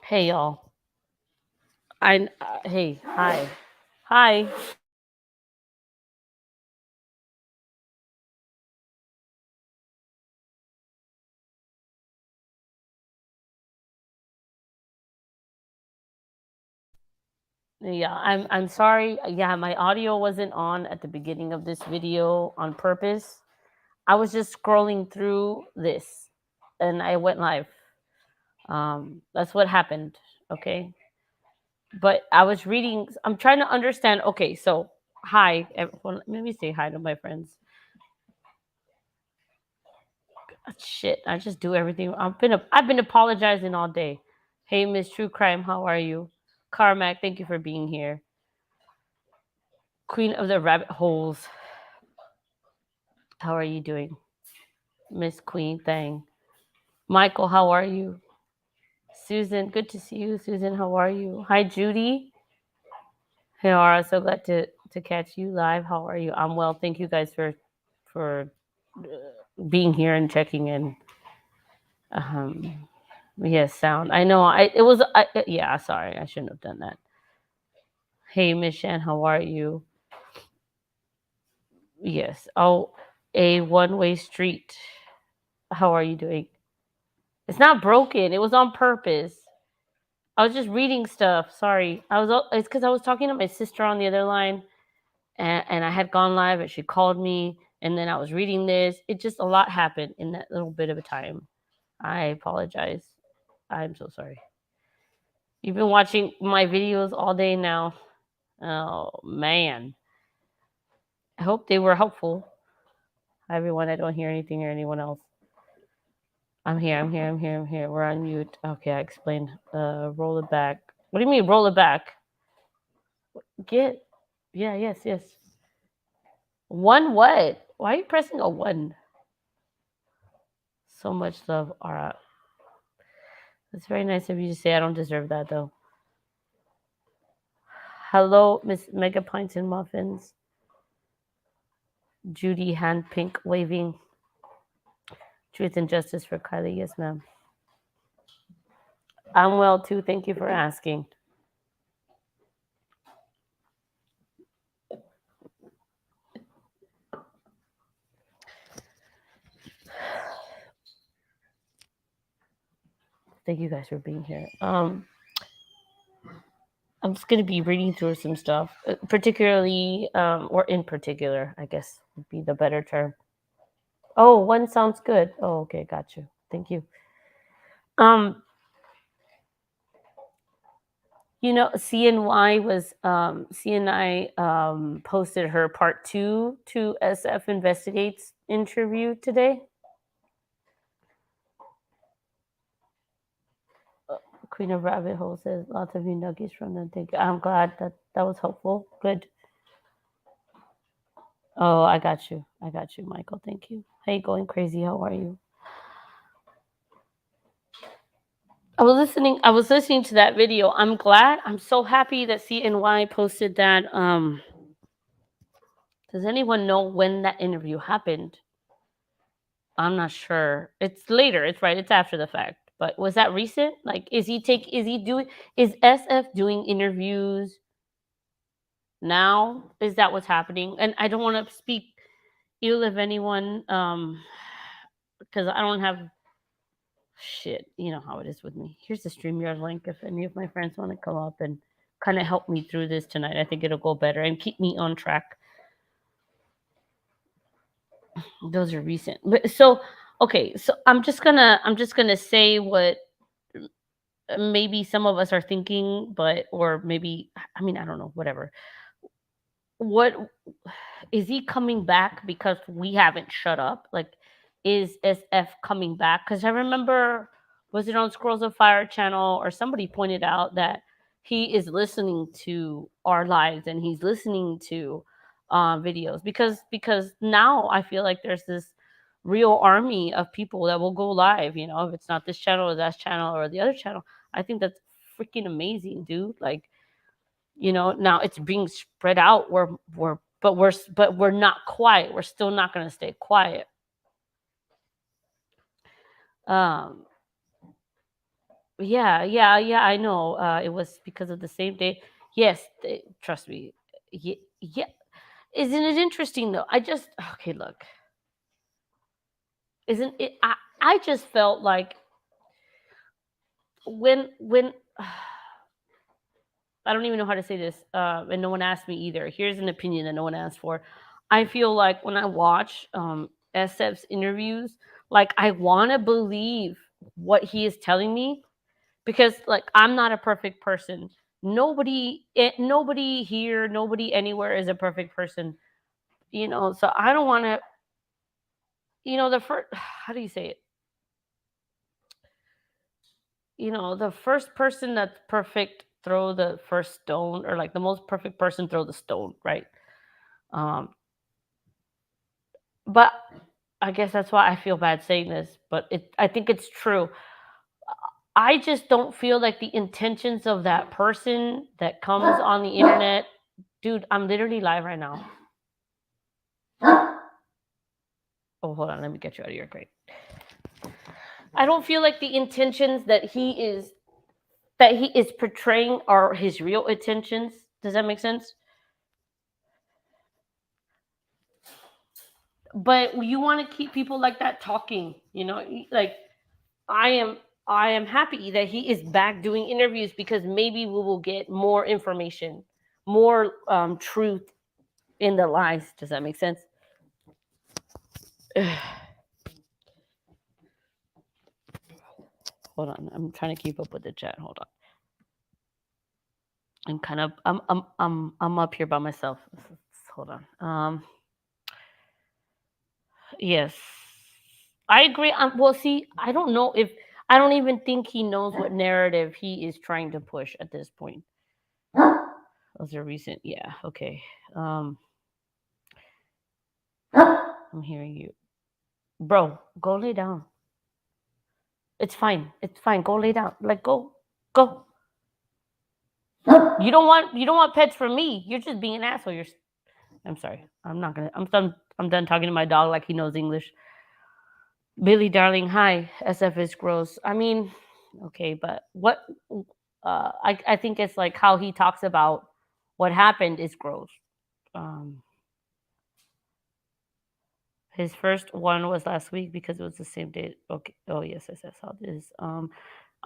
Hey y'all. Hey, hi. Hi. Yeah, I'm sorry. Yeah, my audio wasn't on at the beginning of this video on purpose. I was just scrolling through this and I went live. That's what happened, okay? But I was reading, I'm trying to understand. Okay, so hi everyone. Let me say hi to my friends. Shit, I just do everything. I've been apologizing all day. Hey, Miss True Crime, how are you? Carmack, thank you for being here. Queen of the Rabbit Holes, how are you doing? Miss Queen Thang. Michael, how are you? Susan, good to see you. Susan, how are you? Hi, Judy. Hey, Aura, so glad to catch you live. How are you? I'm well. Thank you guys for being here and checking in. Um, yes, sound. I know. Yeah. Sorry, I shouldn't have done that. Hey, Miss Shan, how are you? Yes. Oh, a one-way street. How are you doing? It's not broken. It was on purpose. I was just reading stuff. Sorry. It's because I was talking to my sister on the other line, and I had gone live, and she called me, and then I was reading this. It just a lot happened in that little bit of a time. I apologize. I'm so sorry. You've been watching my videos all day now. Oh man. I hope they were helpful. Hi everyone. I don't hear anything or anyone else. I'm here. I'm here. I'm here. I'm here. We're on mute. Okay, I explained. Roll it back. What do you mean roll it back? Get. Yeah. Yes. Yes. One what? Why are you pressing a one? So much love, Ara. It's very nice of you to say. I don't deserve that though. Hello, Miss Mega Pints and Muffins. Judy hand pink waving. Truth and justice for Kylie. Yes, ma'am. I'm well too. Thank you for asking. Thank you guys for being here. I'm just going to be reading through some stuff, particularly, or in particular, I guess would be the better term. Oh, one sounds good. Oh, okay, got you. Thank you. Um, CNI posted her part two to SF Investigates interview today. Queen of Rabbit Hole says lots of new nuggets from them. Thank you. I'm glad that was helpful. Good. Oh, I got you. I got you, Michael. Thank you. Hey, going crazy. How are you? I was listening to that video. I'm glad. I'm so happy that CNY posted that. Does anyone know when that interview happened? I'm not sure. It's later. It's right. It's after the fact. But was that recent? Like, is SF doing interviews now? Is that what's happening? And I don't want to speak ill of anyone, because I don't have shit. You know how it is with me. Here's the StreamYard link if any of my friends want to come up and kind of help me through this tonight. I think it'll go better and keep me on track. Those are recent. But so okay, so I'm just gonna say what maybe some of us are thinking, but or maybe I mean I don't know, whatever. What is he coming back because we haven't shut up? Like, is SF coming back? Because I remember, was it on Scrolls of Fire channel or somebody pointed out that he is listening to our lives and he's listening to videos because now I feel like there's this real army of people that will go live. If it's not this channel or that channel or the other channel, I think that's freaking amazing, dude. Like, now it's being spread out. We're not quiet. We're still not going to stay quiet. um Yeah. I know. It was because of the same day. Yes, trust me. Yeah. Isn't it interesting though? I just okay. Look, isn't it? I just felt like when I don't even know how to say this, and no one asked me either. Here's an opinion that no one asked for. I feel like when I watch SF's interviews, like I want to believe what he is telling me because, like, I'm not a perfect person. Nobody here, nobody anywhere is a perfect person. So I don't want to. The first, how do you say it? The first person that's perfect throw the first stone, or like the most perfect person throw the stone, right? Um, but I guess that's why I feel bad saying this, but I think it's true. I just don't feel like the intentions of that person that comes on the internet, dude. I'm literally live right now. Oh, hold on, let me get you out of your crate. I don't feel like the intentions that he is portraying are his real intentions. Does that make sense? But you want to keep people like that talking, like I am I am happy that he is back doing interviews because maybe we will get more information, more truth in the lies. Does that make sense? Hold on, I'm trying to keep up with the chat. Hold on. I'm up here by myself. Hold on. Yes, I agree. Well, see, I don't even think he knows what narrative he is trying to push at this point. Those are recent. Yeah. Okay. Um, I'm hearing you, bro. Go lay down. It's fine. It's fine. Go lay down. Like go. You don't want pets from me. You're just being an asshole. I'm sorry. I'm not gonna. I'm done talking to my dog like he knows English. Billy, darling, hi. SF is gross. I mean, okay, but what? I think it's like how he talks about what happened is gross. Um, his first one was last week because it was the same day. Okay. Oh yes, I saw this.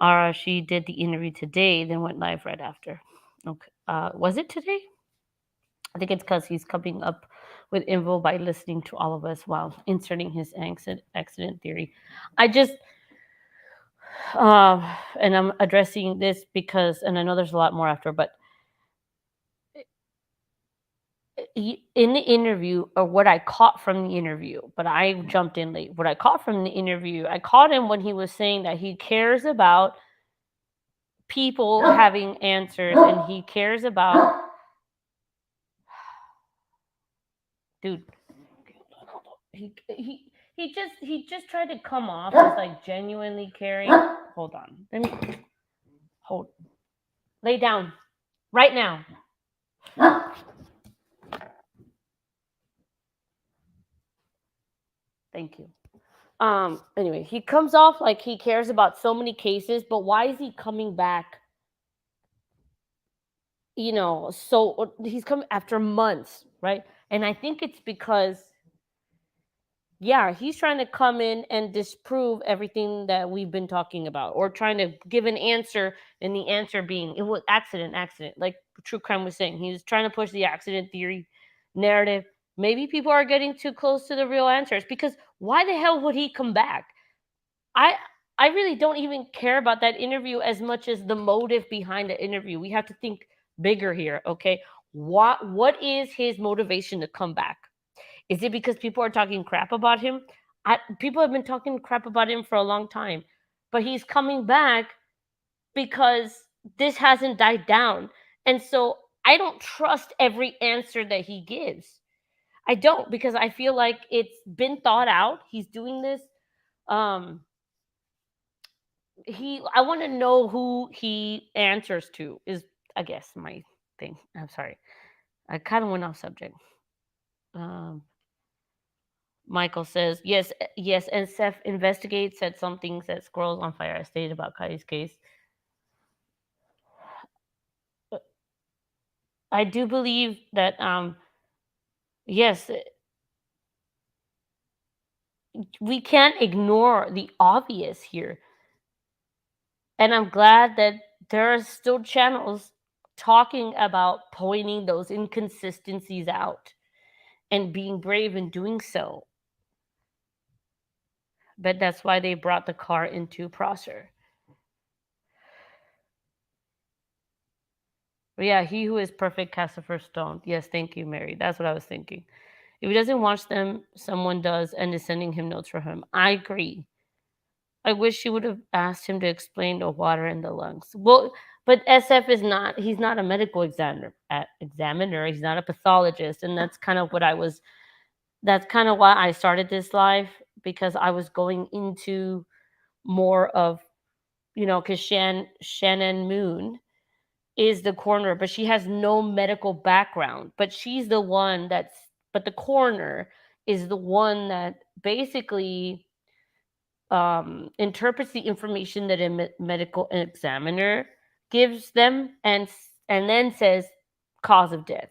Ara, she did the interview today, then went live right after. Okay. Was it today? I think it's because he's coming up with info by listening to all of us while inserting his accident theory. I just, and I'm addressing this because, and I know there's a lot more after, but in the interview, or what I caught from the interview, but I jumped in late. What I caught from the interview, I caught him when he was saying that he cares about people having answers and he cares about, dude, he just tried to come off as like genuinely caring. Hold on, let me hold. Lay down right now. Thank you. Anyway, he comes off like he cares about so many cases, but why is he coming back? So he's coming after months, right? And I think it's because, yeah, he's trying to come in and disprove everything that we've been talking about, or trying to give an answer, and the answer being it was accident, like true crime was saying. He was trying to push the accident theory narrative. Maybe people are getting too close to the real answers, because why the hell would he come back? I I really don't even care about that interview as much as the motive behind the interview. We have to think bigger here, okay? What is his motivation to come back? Is it because people are talking crap about him? People have been talking crap about him for a long time, but he's coming back because this hasn't died down. And so I don't trust every answer that he gives. I don't, because I feel like it's been thought out. He's doing this. Um, I want to know who he answers to, is, I guess, my thing. I'm sorry. I kind of went off subject. Um, Michael says, yes, yes, and Seth investigates, said some things that Squirrels on Fire stated about Kylie's case. I do believe that yes, we can't ignore the obvious here. And I'm glad that there are still channels talking about pointing those inconsistencies out and being brave in doing so. But that's why they brought the car into Prosser. But yeah, he who is perfect casts the first stone. Yes, thank you, Mary. That's what I was thinking. If he doesn't watch them, someone does and is sending him notes for him. I agree. I wish she would have asked him to explain the water in the lungs. Well, but SF is not, he's not a medical examiner. He's not a pathologist. And that's kind of what I was, that's kind of why I started this live, because I was going into more of, because Shannon Moon is the coroner, but she has no medical background. But she's the one but the coroner is the one that basically interprets the information that a medical examiner gives them, and then says cause of death.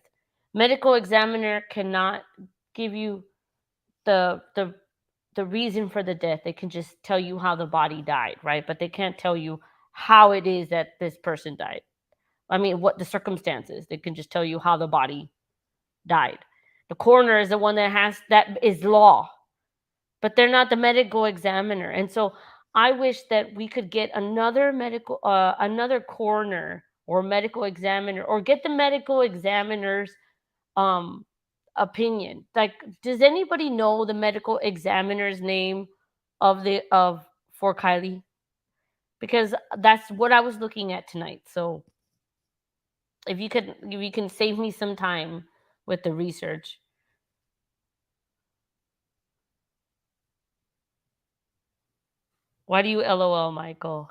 Medical examiner cannot give you the the reason for the death. They can just tell you how the body died, right? But they can't tell you how it is that this person died. I mean, what the circumstances. They can just tell you how the body died. The coroner is the one that is law, but they're not the medical examiner. And so I wish that we could get another coroner or medical examiner, or get the medical examiner's um opinion. Like, does anybody know the medical examiner's name of for Kiely? Because that's what I was looking at tonight. So if you can save me some time with the research. Why do you LOL, Michael?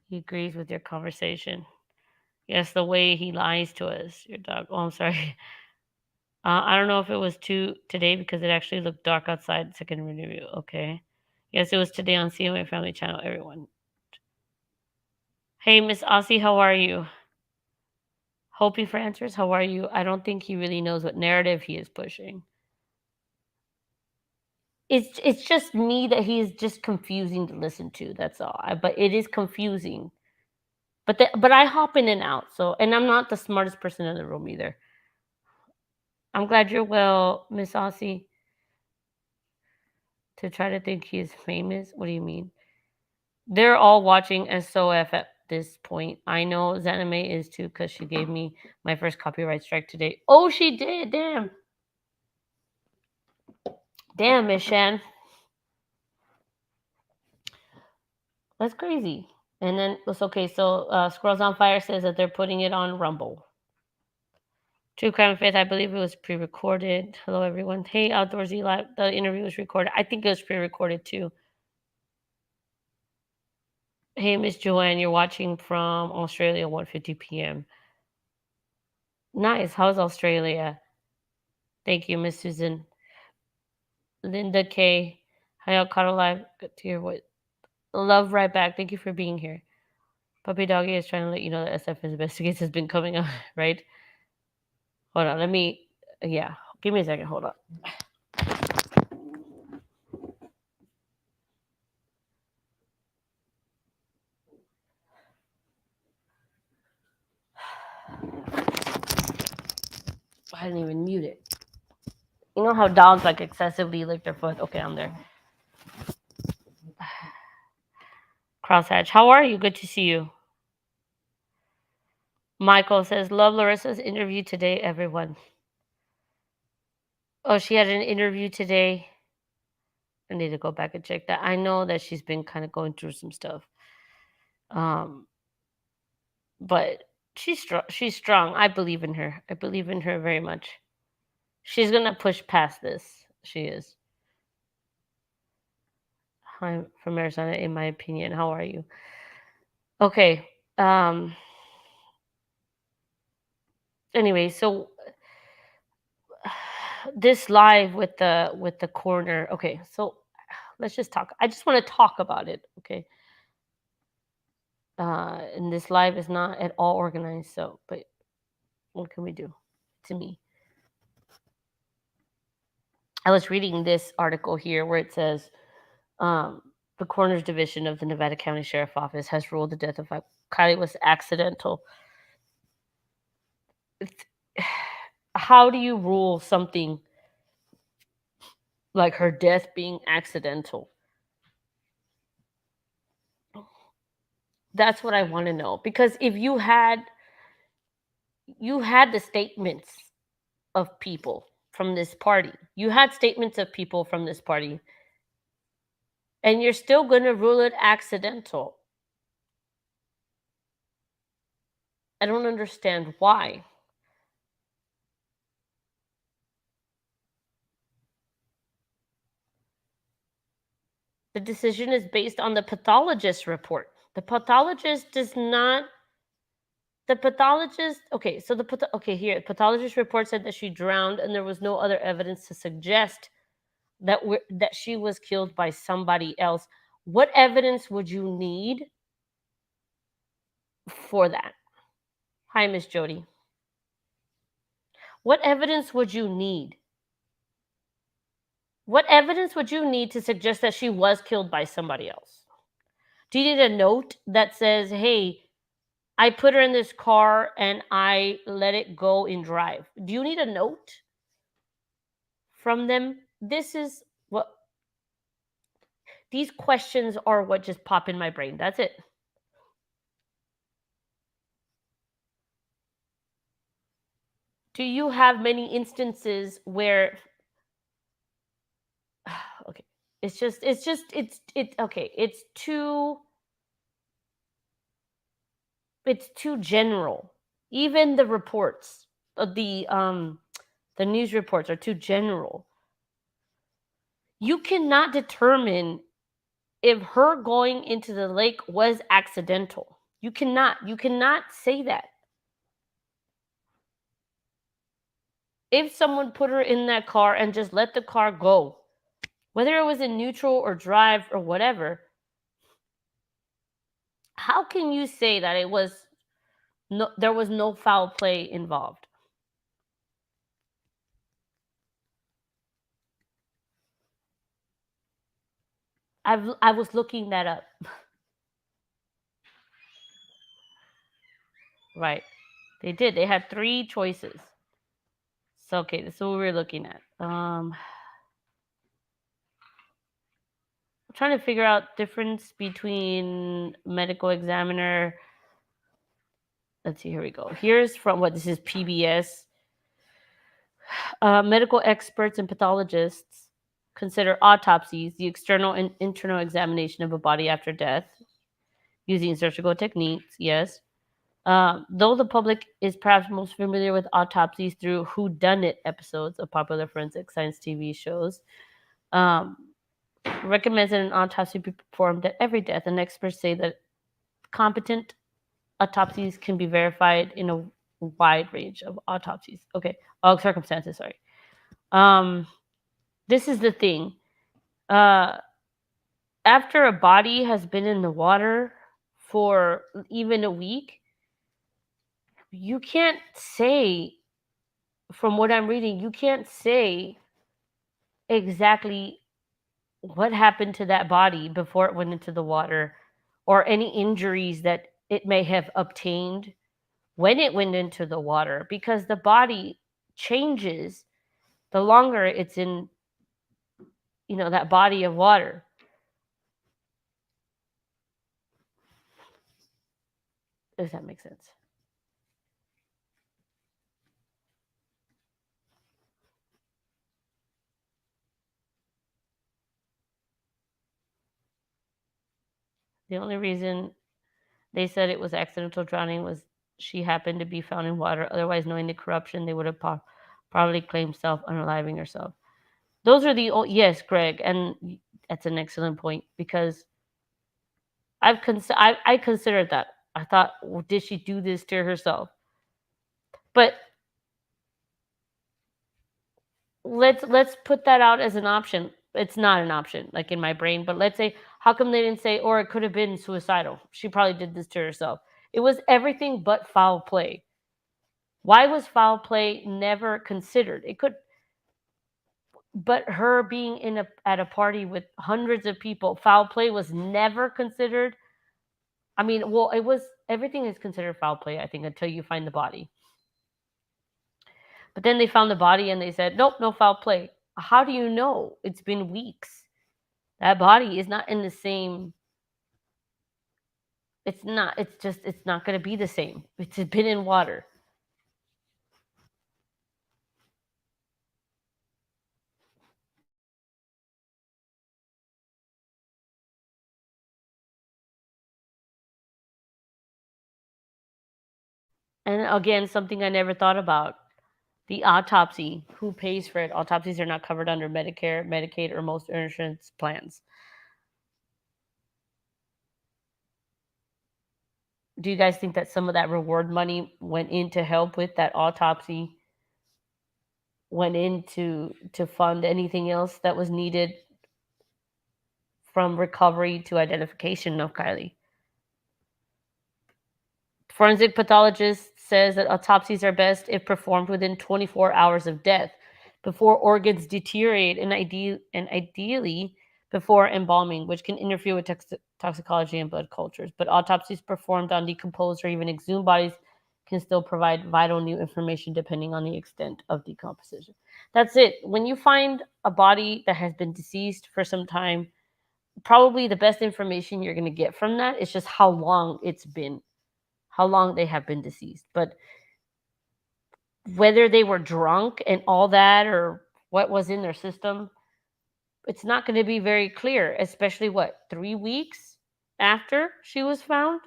He agrees with your conversation. Yes, the way he lies to us. Your dog. Oh, I'm sorry. I don't know if it was today because it actually looked dark outside. Second review. Okay. Yes, it was today on CMA Family Channel. Everyone. Hey, Miss Aussie, how are you? Hoping for answers. How are you? I don't think he really knows what narrative he is pushing. It's just me that he's just confusing to listen to. That's all. But it is confusing. But I hop in and out. So, and I'm not the smartest person in the room either. I'm glad you're well, Miss Aussie. To try to think he is famous. What do you mean? They're all watching SOF at this point. I know Zanime is too because she gave me my first copyright strike today. Oh, she did. Damn. Damn, Miss Shan. That's crazy. And then it's okay. So Squirrels on Fire says that they're putting it on Rumble. True Crime Faith, I believe it was pre-recorded. Hello, everyone. Hey, Outdoorsy Live. The interview was recorded. I think it was pre-recorded too. Hey, Miss Joanne, you're watching from Australia, 1:50 p.m. Nice. How's Australia? Thank you, Miss Susan. Linda K. Hi, Alcado Live. Good to hear what. Love right back. Thank you for being here. Puppy Doggy is trying to let you know that SF Investigates has been coming on, right? Hold on. Let me. Yeah. Give me a second. Hold on. I didn't even mute it. You know how dogs like excessively lick their foot? Okay, I'm there. Crosshatch, how are you? Good to see you. Michael says, love Larissa's interview today, everyone. Oh, she had an interview today. I need to go back and check that. I know that she's been kind of going through some stuff. But she's strong. She's strong. I believe in her. I believe in her very much. She's gonna push past this. She is. I'm from Arizona, in my opinion. How are you? Okay. Anyway, so this live with the coroner. Okay, so let's just talk. I just want to talk about it. Okay. And this live is not at all organized. So, but What can we do? To me, I was reading this article here where it says the coroner's division of the Nevada County Sheriff Office has ruled the death of Kiely was accidental. How do you rule something like her death being accidental? That's what I want to know. Because if you had the statements of people from this party, and you're still going to rule it accidental. I don't understand why. The decision is based on the pathologist's report. The pathologist does not. The pathologist. Okay, so here, the pathologist report said that she drowned, and there was no other evidence to suggest that she was killed by somebody else. What evidence would you need for that? Hi, Miss Jody. What evidence would you need? What evidence would you need to suggest that she was killed by somebody else? Do you need a note that says, hey, I put her in this car and I let it go and drive? Do you need a note from them? This is what these questions are, what just pop in my brain. That's it. Do you have many instances where okay, it's okay, it's too general. Even the reports, the news reports are too general. You cannot determine if her going into the lake was accidental. You cannot say that. If someone put her in that car and just let the car go, whether it was in neutral or drive or whatever, how can you say that there was no foul play involved? I was looking that up. Right. They did. They had 3 choices. So okay, this is what we're looking at. I'm trying to figure out difference between medical examiner. Let's see, here we go. Here's from this is PBS. Medical experts and pathologists consider autopsies the external and internal examination of a body after death using surgical techniques, yes. Though the public is perhaps most familiar with autopsies through whodunit episodes of popular forensic science TV shows, recommends that an autopsy be performed at every death, and experts say that competent autopsies can be verified in a wide range of autopsies. Okay, all circumstances, sorry. This is the thing. After a body has been in the water for even a week, you can't say, from what I'm reading, you can't say exactly what happened to that body before it went into the water, or any injuries that it may have obtained when it went into the water, because the body changes the longer it's in, that body of water. Does that make sense? The only reason they said it was accidental drowning was she happened to be found in water. Otherwise, knowing the corruption, they would have probably claimed self-unaliving herself. Those are yes, Greg, and that's an excellent point, because I considered that. I thought, well, did she do this to herself? But let's put that out as an option. It's not an option, like in my brain, but let's say, how come they didn't say, or it could have been suicidal? She probably did this to herself. It was everything but foul play. Why was foul play never considered? It could, but her being at a party with hundreds of people, foul play was never considered. I mean, well, it was, everything is considered foul play, I think, until you find the body. But then they found the body and they said, nope, no foul play. How do you know? It's been weeks. That body is not in the same. It's not. It's just. It's not going to be the same. It's been in water. And again, something I never thought about: the autopsy. Who pays for it? Autopsies are not covered under Medicare, Medicaid, or most insurance plans. Do you guys think that some of that reward money went in to help with that autopsy? Went into to fund anything else that was needed from recovery to identification of Kiely? Forensic pathologist says that autopsies are best if performed within 24 hours of death, before organs deteriorate, and ideally before embalming, which can interfere with toxicology and blood cultures. But autopsies performed on decomposed or even exhumed bodies can still provide vital new information depending on the extent of decomposition. That's it. When you find a body that has been deceased for some time, probably the best information you're going to get from that is just how long it's been, how long they have been deceased. But whether they were drunk and all that or what was in their system, it's not going to be very clear, especially what, 3 weeks after she was found?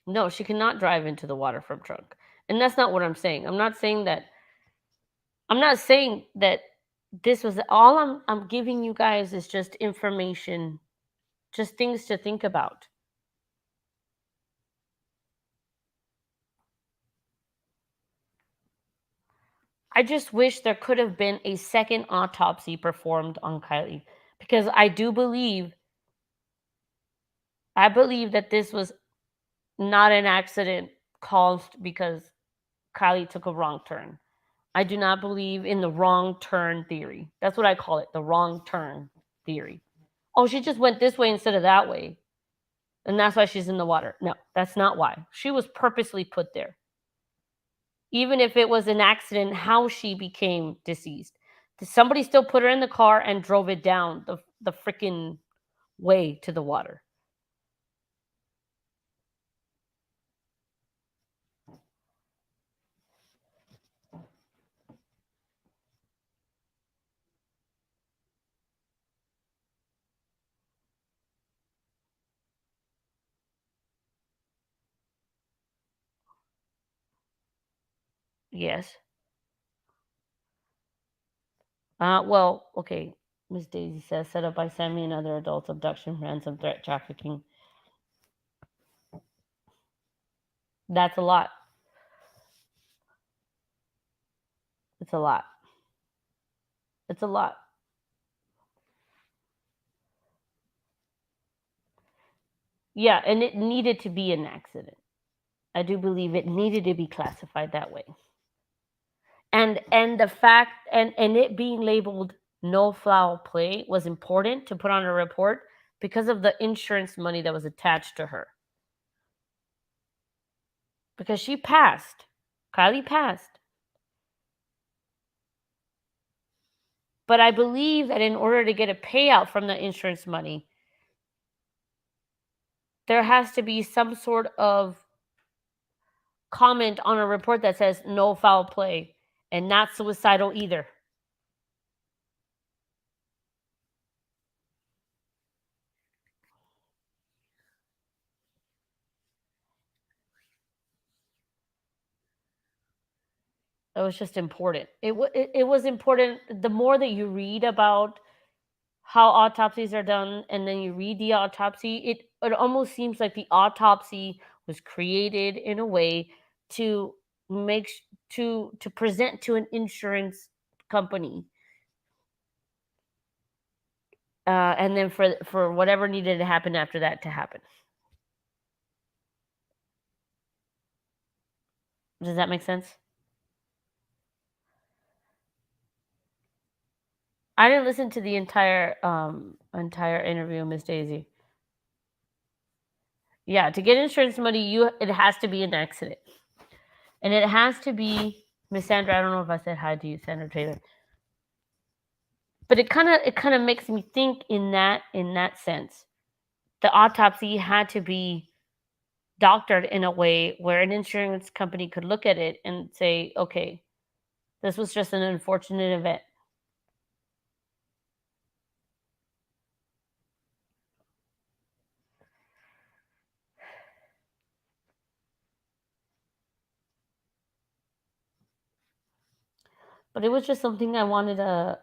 No, she cannot drive into the water from drunk. And that's not what I'm saying. I'm not saying that this was all. I'm giving you guys is just information, just things to think about. I just wish there could have been a second autopsy performed on Kiely, because I believe that this was not an accident caused because Kiely took a wrong turn. I do not believe in the wrong turn theory. That's what I call it, the wrong turn theory. Oh, she just went this way instead of that way, and that's why she's in the water. No, that's not why. She was purposely put there. Even if it was an accident, how she became deceased. Somebody still put her in the car and drove it down the freaking way to the water. Yes. Well, okay. Miss Daisy says set up by Sammy and other adults, abduction, ransom, threat, trafficking. That's a lot. It's a lot. It's a lot. Yeah, and it needed to be an accident. I do believe it needed to be classified that way. And the fact and it being labeled no foul play was important to put on a report because of the insurance money that was attached to her. Because she passed. Kiely passed. But I believe that in order to get a payout from the insurance money, there has to be some sort of comment on a report that says no foul play and not suicidal either. It was just important. It was important. The more that you read about how autopsies are done and then you read the autopsy, it almost seems like the autopsy was created in a way to make to present to an insurance company, and then for whatever needed to happen after that to happen. Does that make sense? I didn't listen to the entire interview, Miss Daisy. Yeah, to get insurance money, it has to be an accident, and it has to be Miss Sandra. I don't know if I said hi to you, Sandra Taylor, but it kind of makes me think in that sense. The autopsy had to be doctored in a way where an insurance company could look at it and say, okay, this was just an unfortunate event. But it was just something I wanted to.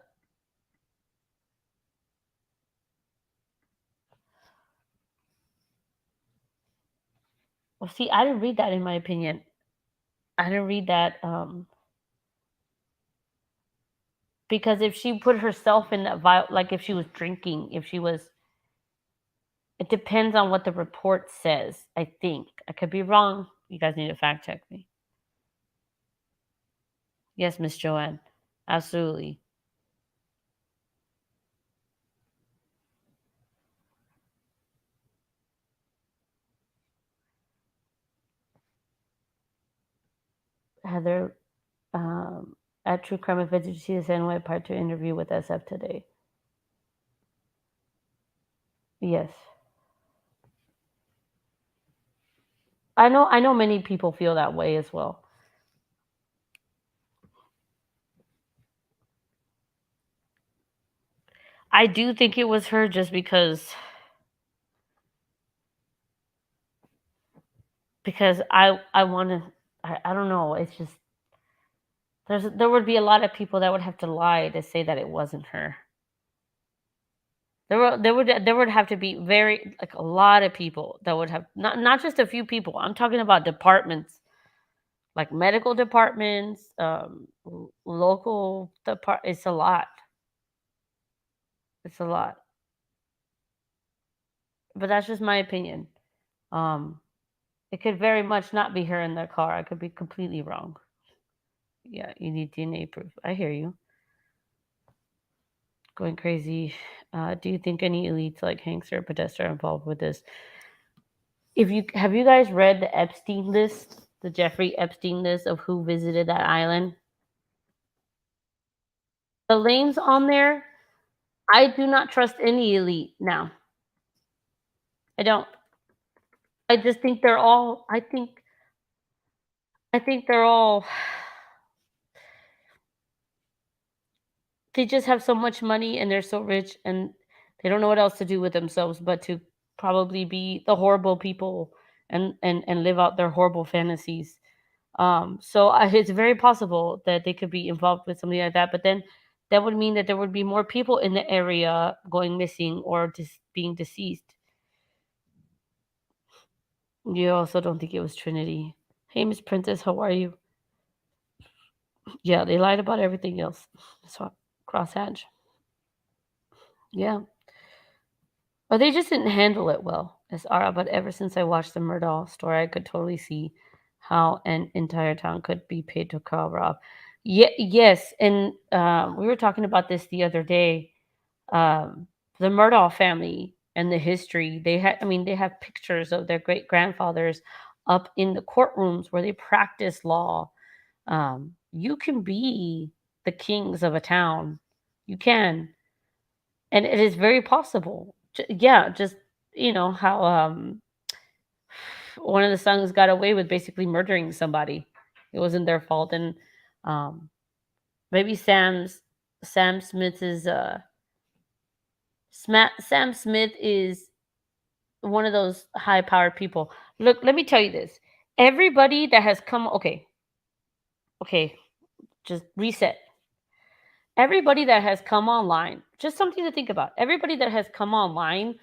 Well, see, I didn't read that in my opinion. I didn't read that because if she put herself in that like if she was drinking, if she was, it depends on what the report says. I think I could be wrong. You guys need to fact check me. Yes, Miss Joanne, absolutely. Heather, at True Crime Events, did you see the NY Part 2 interview with SF today? Yes. I know many people feel that way as well. I do think it was her just because I want to. I don't know. It's just there would be a lot of people that would have to lie to say that it wasn't her. There would have to be very like a lot of people that would have not just a few people. I'm talking about departments like medical departments, local depart. It's a lot. It's a lot. But that's just my opinion. Um, it could very much not be her in the car. I could be completely wrong. Yeah, you need DNA proof. I hear you. Going crazy. Do you think any elites like Hanks or Podesta are involved with this? If you have you guys read the Epstein list, the Jeffrey Epstein list of who visited that island? The names on there, I do not trust any elite now. I don't. I just think they're all. I think they're all. They just have so much money and they're so rich and they don't know what else to do with themselves but to probably be the horrible people and live out their horrible fantasies. So it's very possible that they could be involved with something like that. But then that would mean that there would be more people in the area going missing or just being deceased. You also don't think it was Trinity. Hey, Miss Princess, how are you? Yeah, they lied about everything else. So crosshatch. Yeah. Or they just didn't handle it well as Ara, but ever since I watched the Murdaugh story, I could totally see how an entire town could be paid to cover up. Yeah, yes, and we were talking about this the other day. Um, the Murdaugh family and the history they had. I mean, they have pictures of their great grandfathers up in the courtrooms where they practice law. You can be the kings of a town. You can, and it is very possible. Yeah, just how one of the sons got away with basically murdering somebody. It wasn't their fault, and um, maybe Sam Smith is Sam Smith is one of those high powered people. Look, let me tell you this: everybody that has come, okay, just reset. Everybody that has come online, just something to think about. Everybody that has come online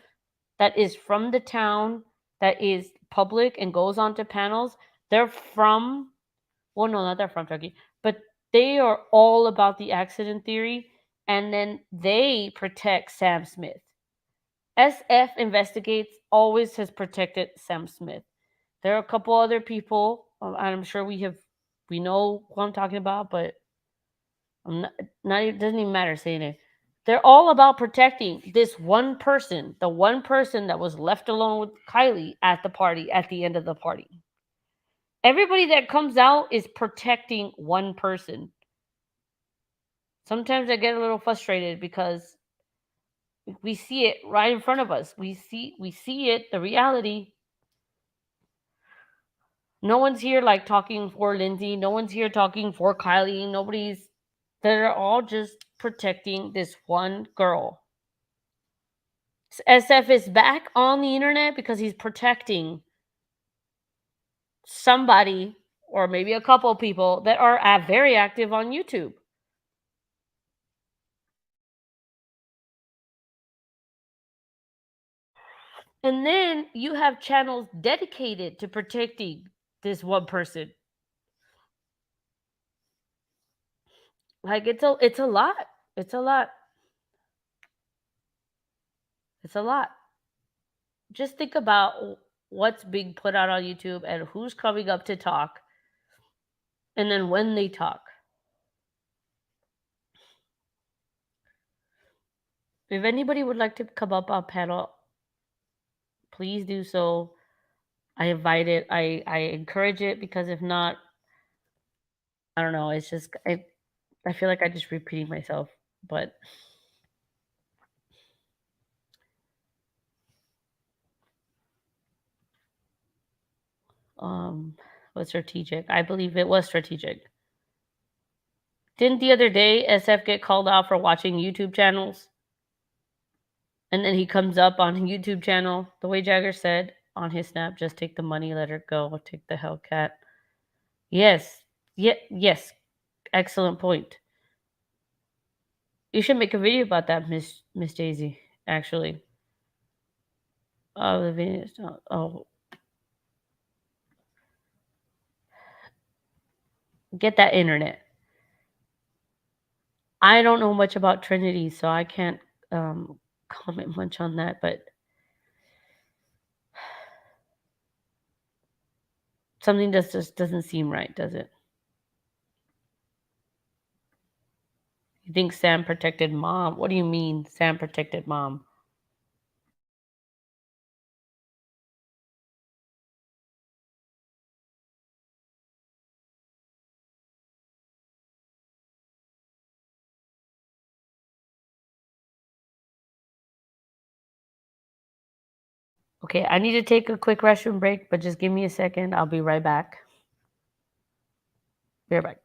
that is from the town, that is public and goes on to panels, they're from, well, no, not they're from Turkey, but they are all about the accident theory. And then they protect Sam Smith. SF Investigates always has protected Sam Smith. There are a couple other people, I'm sure we have We know who I'm talking about, but I'm not it doesn't even matter saying it. They're all about protecting this one person, the one person that was left alone with Kylie at the party, at the end of the party. Everybody that comes out is protecting one person. Sometimes I get a little frustrated because we see it right in front of us. We see it, the reality. No one's here like talking for Lindsay. No one's here talking for Kylie. Nobody's. They're all just protecting this one girl. SF is back on the internet because he's protecting somebody or maybe a couple people that are very active on YouTube. And then you have channels dedicated to protecting this one person. Like it's a lot. It's a lot. It's a lot. Just think about what's being put out on YouTube and who's coming up to talk and then when they talk. If anybody would like to come up on panel, please do so. I invite it. I encourage it because if not, I don't know. It's just I feel like I just repeating myself, but um was strategic. I believe it was strategic. Didn't the other day SF get called out for watching YouTube channels? And then he comes up on a YouTube channel, the way Jagger said on his snap, just take the money, let her go, take the Hellcat. Yes. Yes. Excellent point. You should make a video about that, Miss Daisy, actually. Oh, the video. Oh, get that internet. I don't know much about Trinity, so I can't comment much on that, but something just doesn't seem right, does it? You think Sam protected mom? What do you mean Sam protected mom? Okay, I need to take a quick restroom break, but just give me a second. I'll be right back. Be right back.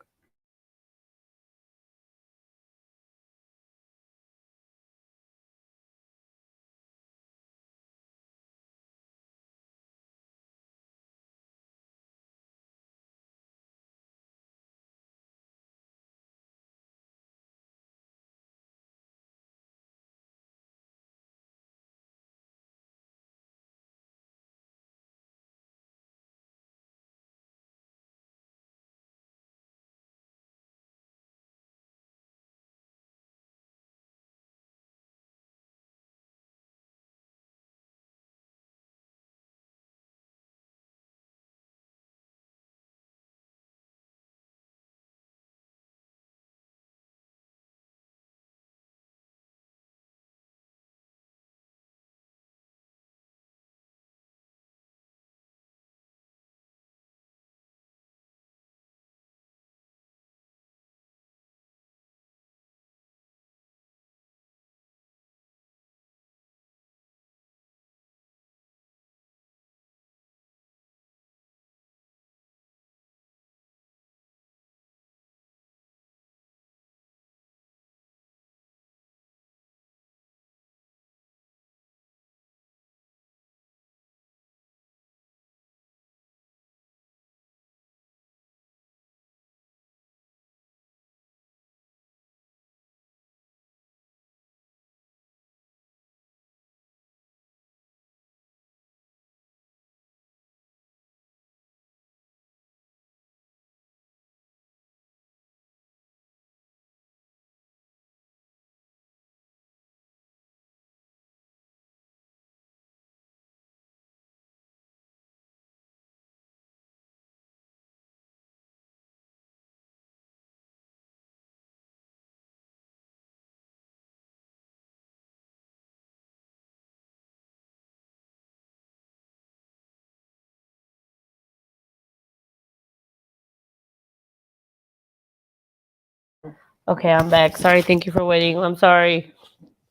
Okay, I'm back. Sorry, thank you for waiting. I'm sorry.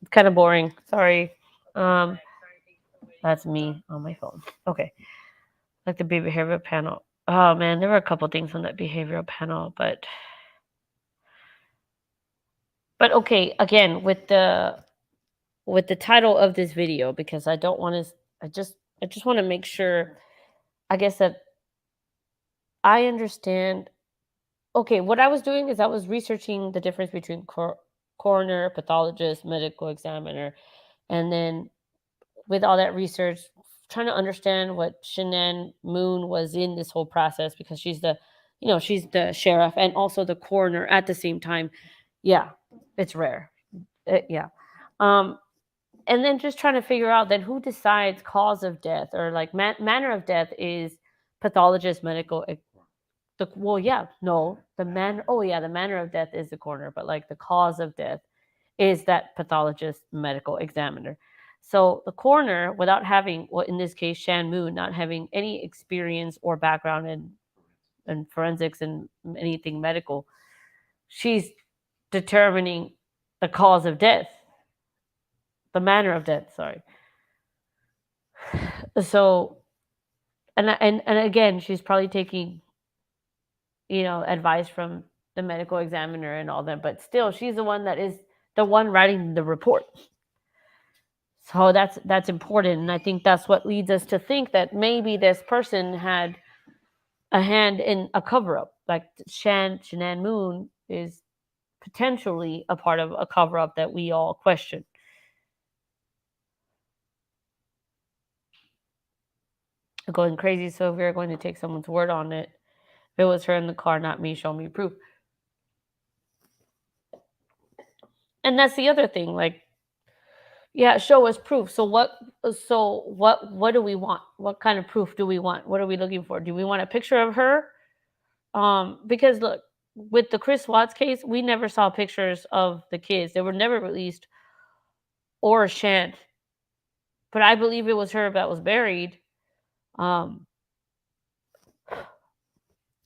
It's kind of boring. Sorry. Um, that's me on my phone. Okay, like the behavioral panel. Oh man, there were a couple things on that behavioral panel, but okay. Again, with the title of this video, because I don't want to. I just want to make sure. I guess that I understand. Okay, what I was doing is I was researching the difference between coroner, pathologist, medical examiner, and then with all that research, trying to understand what Shanann Moon was in this whole process, because she's the, she's the sheriff and also the coroner at the same time. Yeah, it's rare. Yeah. Um, and then just trying to figure out then who decides cause of death, or like manner of death is pathologist, medical. Well, yeah, no, the man. Oh, yeah, the manner of death is the coroner, but like the cause of death is that pathologist, medical examiner. So the coroner, without having, well, in this case, Shan Moon, not having any experience or background in forensics and anything medical, she's determining the cause of death, the manner of death. Sorry. So, and again, she's probably taking, advice from the medical examiner and all that, but still, she's the one that is the one writing the report. So that's important, and I think that's what leads us to think that maybe this person had a hand in a cover up. Like Shanann Moon is potentially a part of a cover up that we all question. Going crazy. So if we're going to take someone's word on it, if it was her in the car, not me, show me proof. And that's the other thing. Like, yeah, show us proof. So what do we want? What kind of proof do we want? What are we looking for? Do we want a picture of her? Because look, with the Chris Watts case, we never saw pictures of the kids. They were never released, or Shan. But I believe it was her that was buried. Um,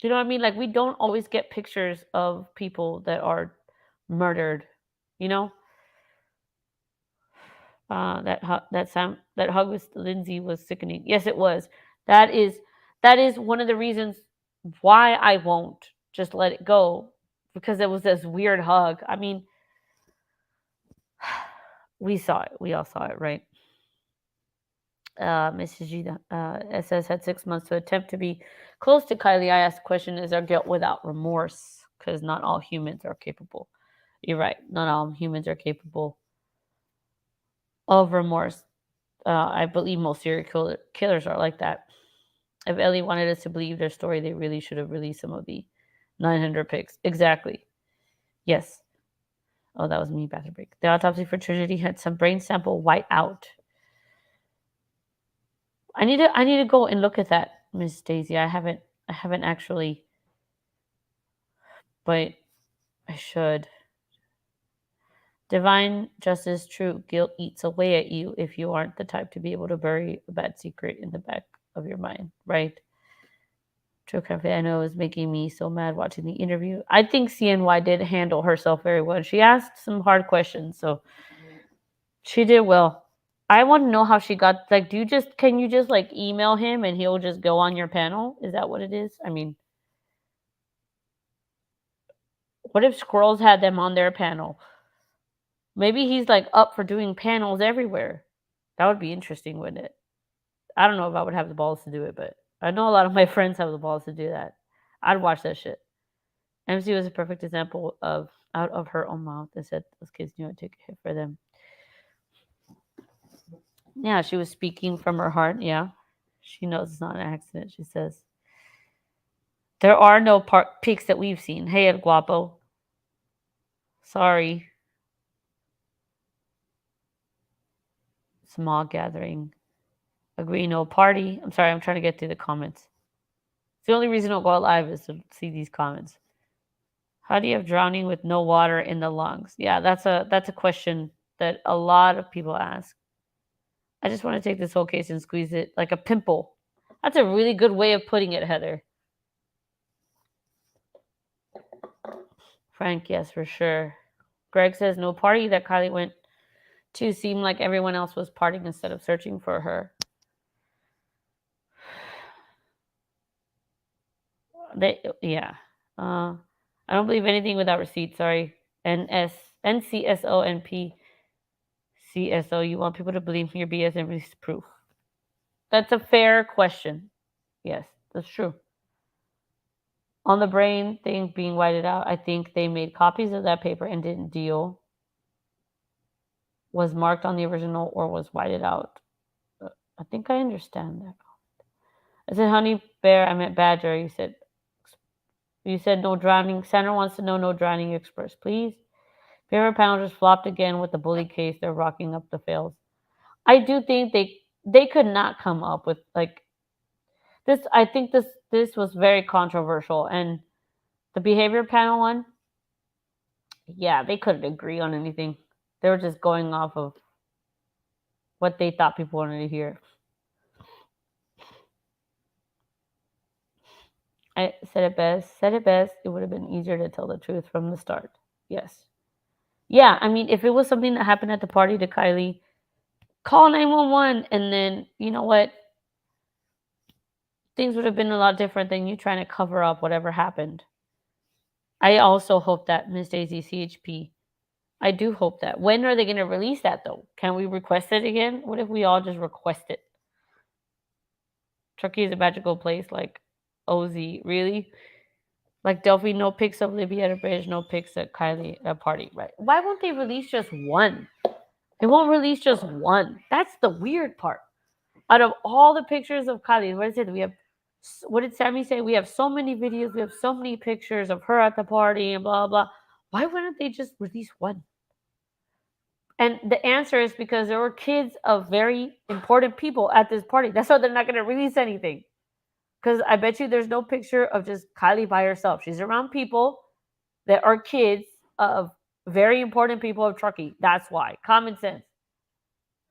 you know what I mean? Like, we don't always get pictures of people that are murdered. You know, that hug with Lindsay was sickening. Yes, it was. That is that is one of the reasons why I won't just let it go, because it was this weird hug. I mean, we saw it. We all saw it, right? Mrs. G SS had 6 months to attempt to be close to Kiely. I asked the question, is there guilt without remorse? Because not all humans are capable. You're right. Not all humans are capable of remorse. I believe most serial killers are like that. If Ellie wanted us to believe their story, they really should have released some of the 900 pics. Exactly. Yes. Oh, that was me. Bathroom break. The autopsy for tragedy had some brain sample white out. I need to go and look at that, Miss Daisy. I haven't actually, but I should. Divine justice, true guilt eats away at you if you aren't the type to be able to bury a bad secret in the back of your mind, right? True confidence. I know it was making me so mad watching the interview. I think CNY did handle herself very well. She asked some hard questions, so she did well. I want to know how she got, like, can you just like email him and he'll just go on your panel? Is that what it is? I mean, what if Squirrels had them on their panel? Maybe he's like up for doing panels everywhere. That would be interesting, wouldn't it? I don't know if I would have the balls to do it, but I know a lot of my friends have the balls to do that. I'd watch that shit. MC was a perfect example of out of her own mouth and said those kids knew I'd take a hit for them. Yeah, she was speaking from her heart. Yeah. She knows it's not an accident, she says. There are no peaks that we've seen. Hey, El Guapo. Sorry. Small gathering. Agree, no party. I'm sorry, I'm trying to get through the comments. It's the only reason I'll go live is to see these comments. How do you have drowning with no water in the lungs? Yeah, that's a question that a lot of people ask. I just want to take this whole case and squeeze it like a pimple. That's a really good way of putting it, Heather. Frank, yes, for sure. Greg says no party that Kylie went to seemed like everyone else was partying instead of searching for her. Yeah. I don't believe anything without receipts. Sorry. NCSONPCSO. You want people to believe your BS and release proof. That's a fair question. Yes, that's true. On the brain thing being whited out, I think they made copies of that paper and didn't deal. Was marked on the original or was whited out. I think I understand that. I said, honey bear, I meant badger. You said no drowning. Sandra wants to know no drowning express, please. Paper panel just flopped again with the bully case. They're rocking up the fails. I do think they could not come up with like this. I think this was very controversial, and the behavior panel one, yeah, they couldn't agree on anything. They were just going off of what they thought people wanted to hear. I said it best. Said it best. It would have been easier to tell the truth from the start. Yes. Yeah, I mean, if it was something that happened at the party to Kylie, call 911 and then, you know what? Things would have been a lot different than you trying to cover up whatever happened. I also hope that Miss Daisy CHP. I do hope that. When are they going to release that though? Can we request it again? What if we all just request it? Turkey is a magical place like OZ. Really? Like Delphi, no pics of Libby at a bridge, no pics at Kylie at a party, right? Why won't they release just one? They won't release just one. That's the weird part. Out of all the pictures of Kylie, what did it? What did Sammy say? We have so many videos, we have so many pictures of her at the party and blah blah. Why wouldn't they just release one? And the answer is because there were kids of very important people at this party. That's why they're not going to release anything. Because I bet you there's no picture of just Kylie by herself. She's around people that are kids of very important people of Truckee. That's why. Common sense.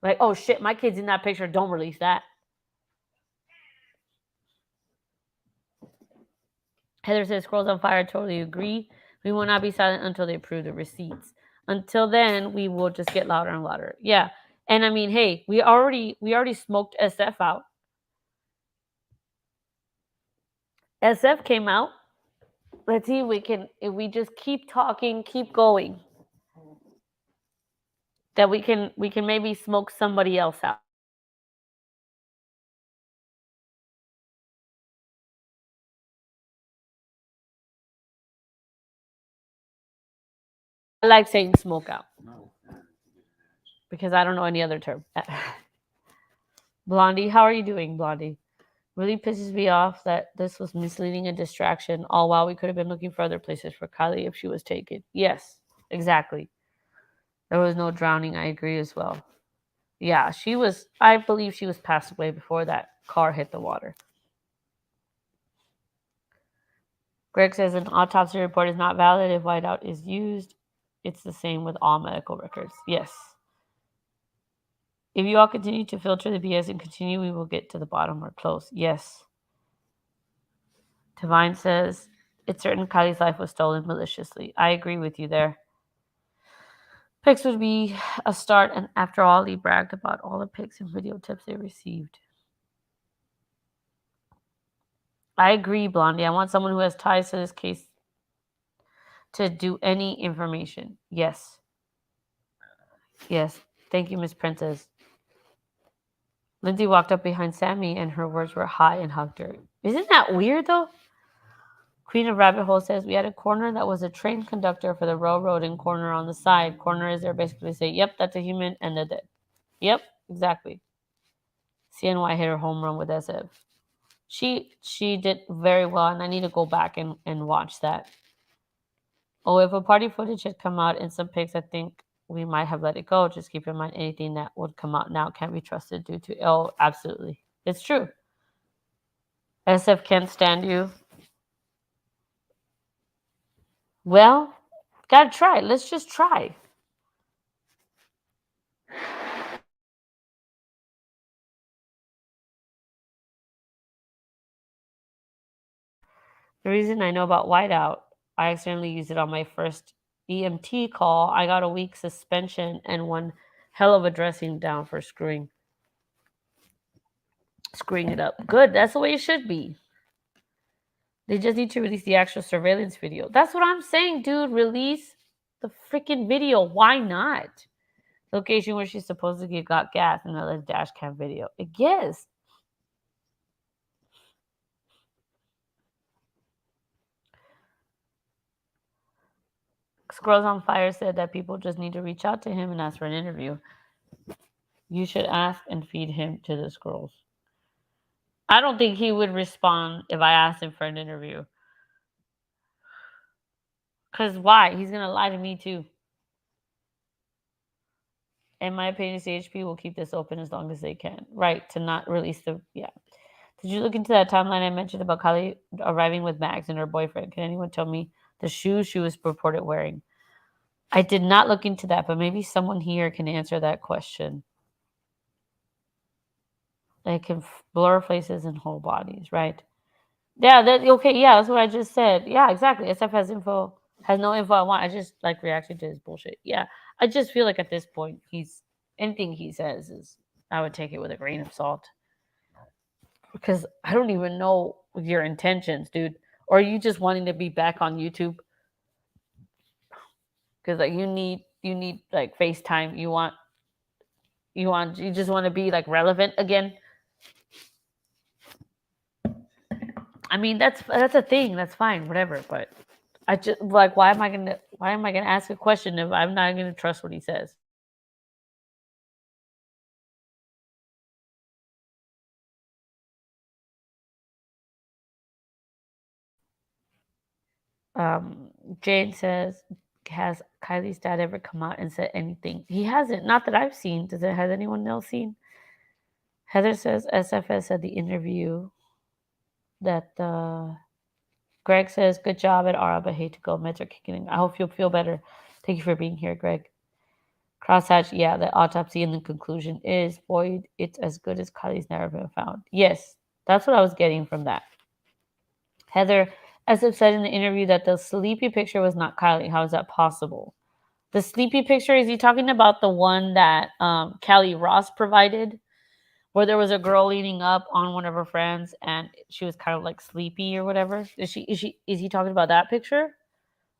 Like, oh shit, my kid's in that picture. Don't release that. Heather says, scrolls on fire. Totally agree. We will not be silent until they approve the receipts. Until then, we will just get louder and louder. Yeah. And I mean, hey, we already smoked SF out. SF came out. Let's see if we just keep talking, keep going, that we can maybe smoke somebody else out. I like saying smoke out because I don't know any other term. Blondie, how are you doing, Blondie? Really pisses me off that this was misleading and distraction, all while we could have been looking for other places for Kylie if she was taken. Yes, exactly. There was no drowning. I agree as well. Yeah, I believe she was passed away before that car hit the water. Greg says an autopsy report is not valid if whiteout is used. It's the same with all medical records. Yes. If you all continue to filter the BS and continue, we will get to the bottom or close. Yes. Divine says it's certain Kylie's life was stolen maliciously. I agree with you there. Pics would be a start, and after all, he bragged about all the pics and video tips they received. I agree, Blondie. I want someone who has ties to this case to do any information. Yes. Yes. Thank you, Miss Princess. Lindsay walked up behind Sammy, and her words were high and hugged her. Isn't that weird, though? Queen of Rabbit Hole says, we had a coroner that was a train conductor for the railroad and coroner on the side. Coroner is there basically to say, yep, that's a human, and they're dead. Yep, exactly. CNY hit her home run with SF. She did very well, and I need to go back and watch that. Oh, if a party footage had come out in some pics, I think we might have let it go. Just keep in mind anything that would come out now can't be trusted due to absolutely. It's true. SF can't stand you. Well, gotta try. Let's just try. The reason I know about whiteout I accidentally used it on my first EMT call. I got a week suspension and one hell of a dressing down for screwing it up. Good. That's the way it should be. They just need to release the actual surveillance video. That's what I'm saying, dude. Release the freaking video. Why not? Location where she supposedly got gas and another dash cam video. Yes. Squirrels on Fire said that people just need to reach out to him and ask for an interview. You should ask and feed him to the squirrels. I don't think he would respond if I asked him for an interview. Because why? He's going to lie to me too. In my opinion, CHP will keep this open as long as they can. Right, to not release the... Yeah. Did you look into that timeline I mentioned about Kiely arriving with Max and her boyfriend? Can anyone tell me the shoes she was reported wearing? I did not look into that, but maybe someone here can answer that question. They can blur faces and whole bodies, right? Yeah, okay, yeah, that's what I just said. Yeah, exactly. SF has no info I want. I just like reacting to his bullshit. Yeah. I just feel like at this point anything he says is I would take it with a grain of salt. Because I don't even know your intentions, dude. Or are you just wanting to be back on YouTube? Because like you need like FaceTime. You just want to be like relevant again. I mean that's a thing. That's fine, whatever. But I just like why am I gonna ask a question if I'm not gonna trust what he says? Jane says, has Kylie's dad ever come out and said anything? He hasn't. Not that I've seen. Has anyone else seen? Heather says SFS said the interview that Greg says, good job at Ara, but hate to go. Meds are kicking in. I hope you'll feel better. Thank you for being here, Greg. Crosshatch, yeah, the autopsy and the conclusion is, boy, it's as good as Kylie's never been found. Yes, that's what I was getting from that. Heather, SF said in the interview that the sleepy picture was not Kiely. How is that possible? The sleepy picture, is he talking about the one that Kelly Ross provided? Where there was a girl leaning up on one of her friends and she was kind of like sleepy or whatever. Is he talking about that picture?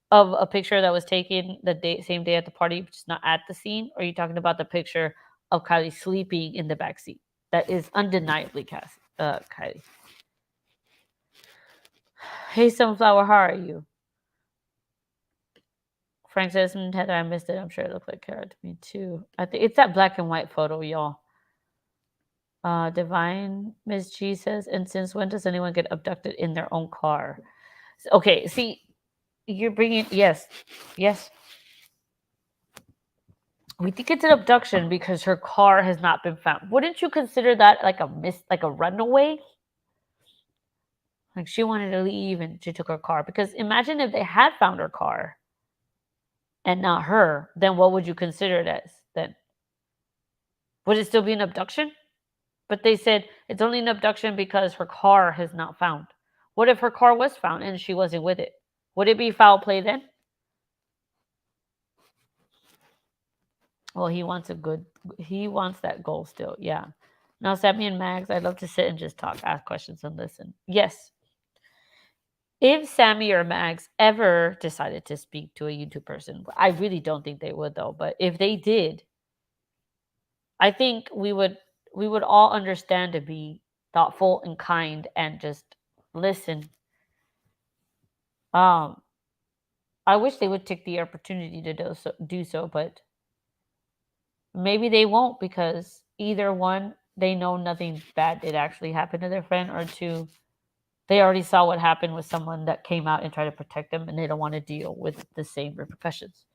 Of a picture that was taken same day at the party, but just not at the scene? Or are you talking about the picture of Kylie sleeping in the back seat? That is undeniably Kylie. Hey, Sunflower, how are you? Frank says, Heather, I missed it. I'm sure it looked like Kara to me too. I think it's that black and white photo, y'all. Divine Miss G says, and since when does anyone get abducted in their own car? Okay, see, you're bringing yes. We think it's an abduction because her car has not been found. Wouldn't you consider that like a runaway? Like she wanted to leave and she took her car. Because imagine if they had found her car and not her, then what would you consider it as then? Would it still be an abduction? But they said it's only an abduction because her car has not found. What if her car was found and she wasn't with it? Would it be foul play then? Well, he wants that goal still. Yeah. Now, Sammy and Mags, I'd love to sit and just talk, ask questions, and listen. Yes. If Sammy or Mags ever decided to speak to a YouTube person, I really don't think they would though. But if they did, I think we would all understand to be thoughtful and kind and just listen. I wish they would take the opportunity to do so, but maybe they won't because either one, they know nothing bad did actually happen to their friend, or two, they already saw what happened with someone that came out and tried to protect them and they don't want to deal with the same repercussions.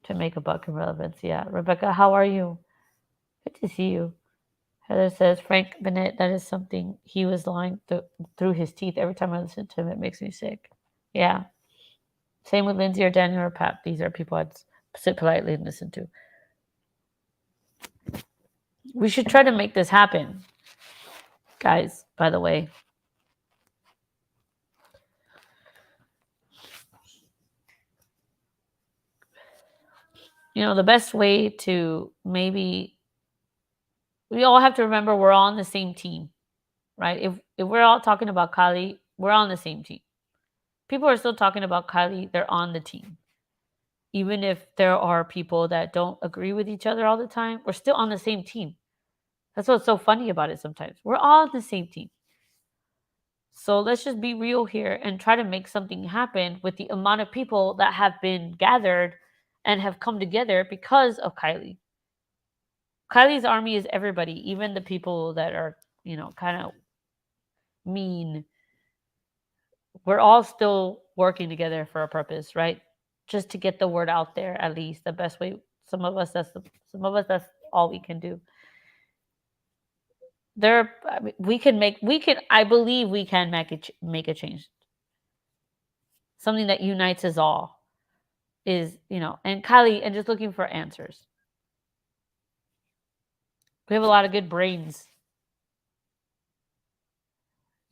To make a buck in relevance, yeah. Rebecca, how are you? Good to see you. Heather says, Frank Bennett, that is something he was lying through his teeth. Every time I listen to him, it makes me sick. Yeah. Same with Lindsay or Daniel or Pat. These are people I'd sit politely and listen to. We should try to make this happen. Guys, by the way, the best way to maybe, we all have to remember we're all on the same team, right? If we're all talking about Kiely, we're on the same team. People are still talking about Kiely, they're on the team. Even if there are people that don't agree with each other all the time, we're still on the same team. That's what's so funny about it sometimes. We're all on the same team. So let's just be real here and try to make something happen with the amount of people that have been gathered and have come together because of Kiely. Kylie's army is everybody, even the people that are, kind of mean. We're all still working together for a purpose, right? Just to get the word out there, at least the best way. Some of us, that's all we can do. I mean, I believe we can make a change. Something that unites us all is, and Kiely, and just looking for answers. We have a lot of good brains,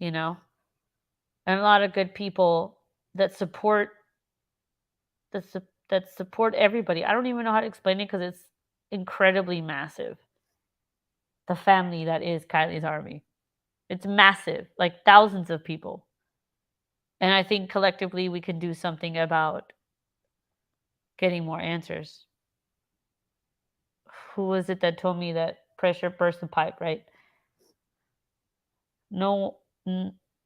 and a lot of good people that support that support everybody. I don't even know how to explain it because it's incredibly massive. The family that is Kylie's army. It's massive, like thousands of people. And I think collectively we can do something about getting more answers. Who was it that told me that pressure burst the pipe, right? No,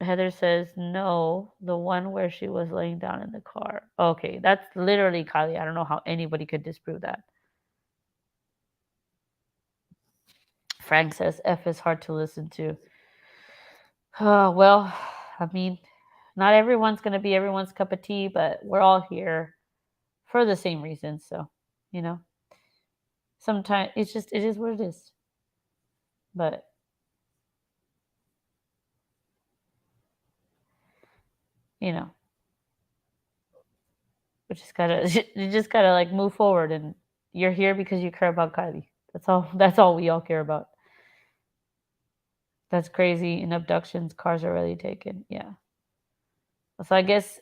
Heather says no, the one where she was laying down in the car. Okay, that's literally Kiely. I don't know how anybody could disprove that. Frank says F is hard to listen to. Well, I mean, not everyone's going to be everyone's cup of tea, but we're all here for the same reasons. So, you know, sometimes it is what it is. But, you know, you just gotta like move forward, and you're here because you care about Kiely. That's all we all care about. That's crazy. In abductions, cars are already taken. Yeah. So I guess